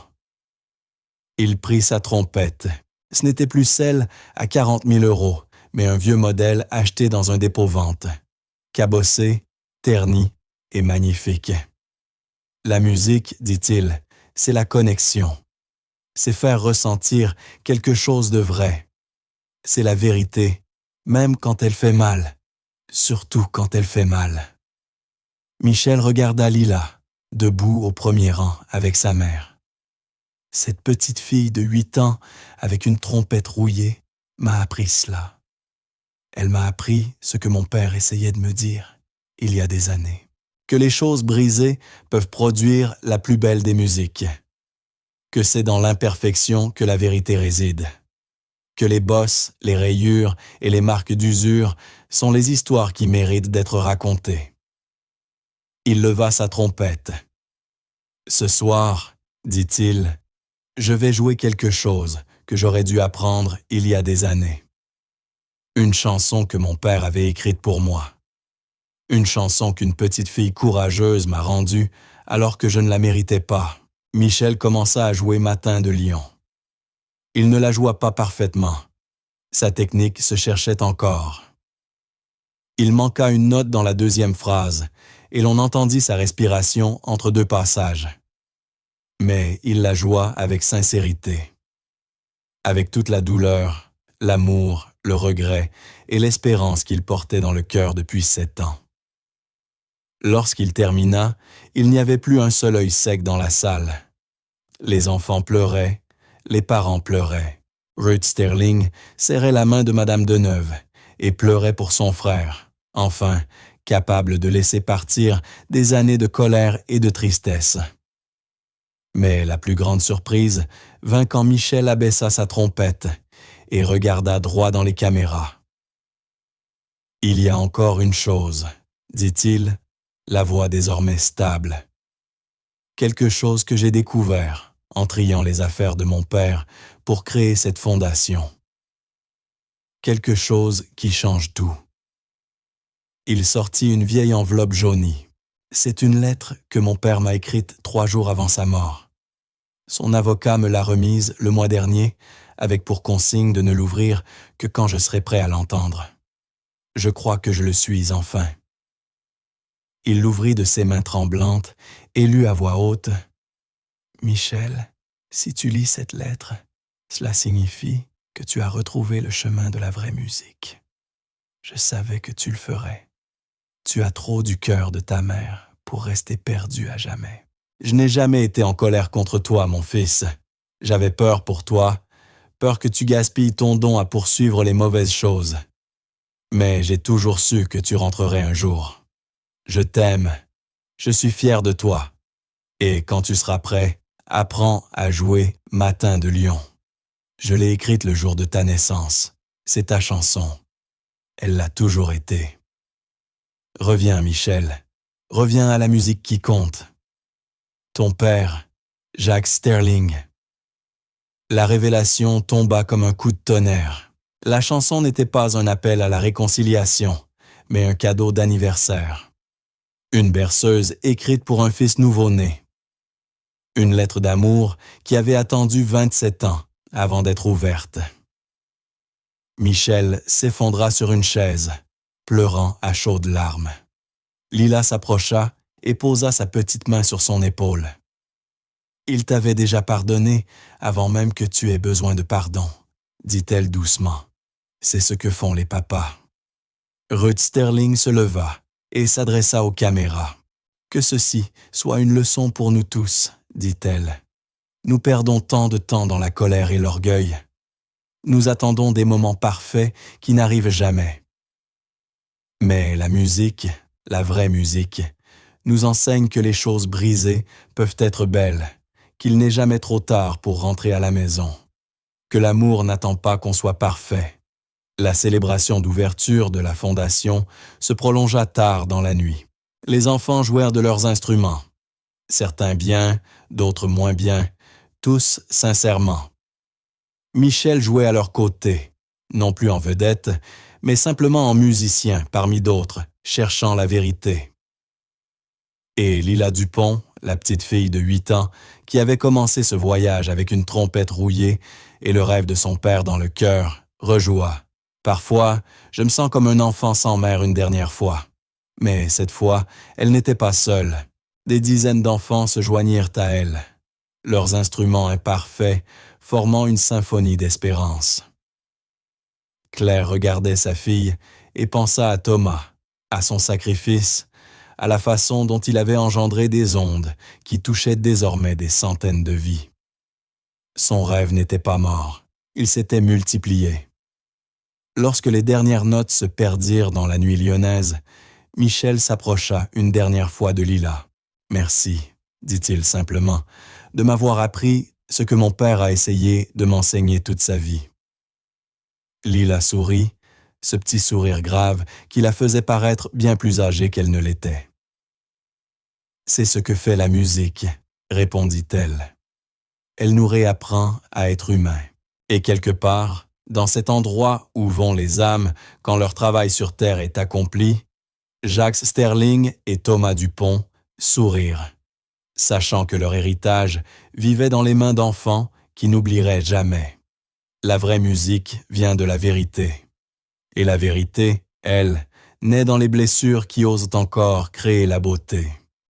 Il prit sa trompette. Ce n'était plus celle à 40 000 €, mais un vieux modèle acheté dans un dépôt-vente, cabossé, terni et magnifique. La musique, dit-il, c'est la connexion. C'est faire ressentir quelque chose de vrai. C'est la vérité, même quand elle fait mal, surtout quand elle fait mal. Michel regarda Lila, debout au premier rang avec sa mère. Cette petite fille de 8 ans, avec une trompette rouillée, m'a appris cela. Elle m'a appris ce que mon père essayait de me dire il y a des années. Que les choses brisées peuvent produire la plus belle des musiques. Que c'est dans l'imperfection que la vérité réside. Que les bosses, les rayures et les marques d'usure sont les histoires qui méritent d'être racontées. Il leva sa trompette. « Ce soir, dit-il, je vais jouer quelque chose que j'aurais dû apprendre il y a des années. Une chanson que mon père avait écrite pour moi. Une chanson qu'une petite fille courageuse m'a rendue alors que je ne la méritais pas. » Michel commença à jouer Matin de Lyon. Il ne la joua pas parfaitement. Sa technique se cherchait encore. Il manqua une note dans la deuxième phrase et l'on entendit sa respiration entre 2 passages. Mais il la joua avec sincérité. Avec toute la douleur, l'amour, le regret et l'espérance qu'il portait dans le cœur depuis 7 ans. Lorsqu'il termina, il n'y avait plus un seul œil sec dans la salle. Les enfants pleuraient, les parents pleuraient. Ruth Sterling serrait la main de Madame Deneuve et pleurait pour son frère, enfin, capable de laisser partir des années de colère et de tristesse. Mais la plus grande surprise vint quand Michel abaissa sa trompette et regarda droit dans les caméras. « Il y a encore une chose, » dit-il, la voix désormais stable. « Quelque chose que j'ai découvert en triant les affaires de mon père pour créer cette fondation. Quelque chose qui change tout. » Il sortit une vieille enveloppe jaunie. C'est une lettre que mon père m'a écrite 3 jours avant sa mort. Son avocat me l'a remise le mois dernier, avec pour consigne de ne l'ouvrir que quand je serai prêt à l'entendre. Je crois que je le suis enfin. Il l'ouvrit de ses mains tremblantes et lut à voix haute. « Michel, si tu lis cette lettre, cela signifie que tu as retrouvé le chemin de la vraie musique. Je savais que tu le ferais. Tu as trop du cœur de ta mère pour rester perdu à jamais. Je n'ai jamais été en colère contre toi, mon fils. J'avais peur pour toi, peur que tu gaspilles ton don à poursuivre les mauvaises choses. Mais j'ai toujours su que tu rentrerais un jour. Je t'aime, je suis fier de toi. Et quand tu seras prêt, Apprends à jouer Matin de lion. Je l'ai écrite le jour de ta naissance. C'est ta chanson. Elle l'a toujours été. Reviens, Michel. Reviens à la musique qui compte. Ton père, Jacques Sterling. La révélation tomba comme un coup de tonnerre. La chanson n'était pas un appel à la réconciliation, mais un cadeau d'anniversaire. Une berceuse écrite pour un fils nouveau-né. Une lettre d'amour qui avait attendu 27 ans avant d'être ouverte. Michel s'effondra sur une chaise, pleurant à chaudes larmes. Lila s'approcha et posa sa petite main sur son épaule. « Il t'avait déjà pardonné avant même que tu aies besoin de pardon, » dit-elle doucement. « C'est ce que font les papas. » Ruth Sterling se leva et s'adressa aux caméras. « Que ceci soit une leçon pour nous tous, » dit-elle. « Nous perdons tant de temps dans la colère et l'orgueil. Nous attendons des moments parfaits qui n'arrivent jamais. Mais la musique, la vraie musique, nous enseigne que les choses brisées peuvent être belles, qu'il n'est jamais trop tard pour rentrer à la maison, que l'amour n'attend pas qu'on soit parfait. » La célébration d'ouverture de la fondation se prolongea tard dans la nuit. Les enfants jouèrent de leurs instruments. Certains bien, d'autres moins bien, tous sincèrement. Michel jouait à leur côté, non plus en vedette, mais simplement en musicien parmi d'autres, cherchant la vérité. Et Lila Dupont, la petite fille de 8 ans, qui avait commencé ce voyage avec une trompette rouillée et le rêve de son père dans le cœur, rejoua. Parfois, je me sens comme un enfant sans mère une dernière fois. Mais cette fois, elle n'était pas seule. Des dizaines d'enfants se joignirent à elle, leurs instruments imparfaits formant une symphonie d'espérance. Claire regardait sa fille et pensa à Thomas, à son sacrifice, à la façon dont il avait engendré des ondes qui touchaient désormais des centaines de vies. Son rêve n'était pas mort, il s'était multiplié. Lorsque les dernières notes se perdirent dans la nuit lyonnaise, Michel s'approcha une dernière fois de Lila. « Merci, » dit-il simplement, « de m'avoir appris ce que mon père a essayé de m'enseigner toute sa vie. » Lila sourit, ce petit sourire grave qui la faisait paraître bien plus âgée qu'elle ne l'était. « C'est ce que fait la musique, » répondit-elle. « Elle nous réapprend à être humains. Et quelque part, dans cet endroit où vont les âmes quand leur travail sur terre est accompli, Jacques Sterling et Thomas Dupont sourirent, sachant que leur héritage vivait dans les mains d'enfants qui n'oublieraient jamais. La vraie musique vient de la vérité. Et la vérité, elle, naît dans les blessures qui osent encore créer la beauté.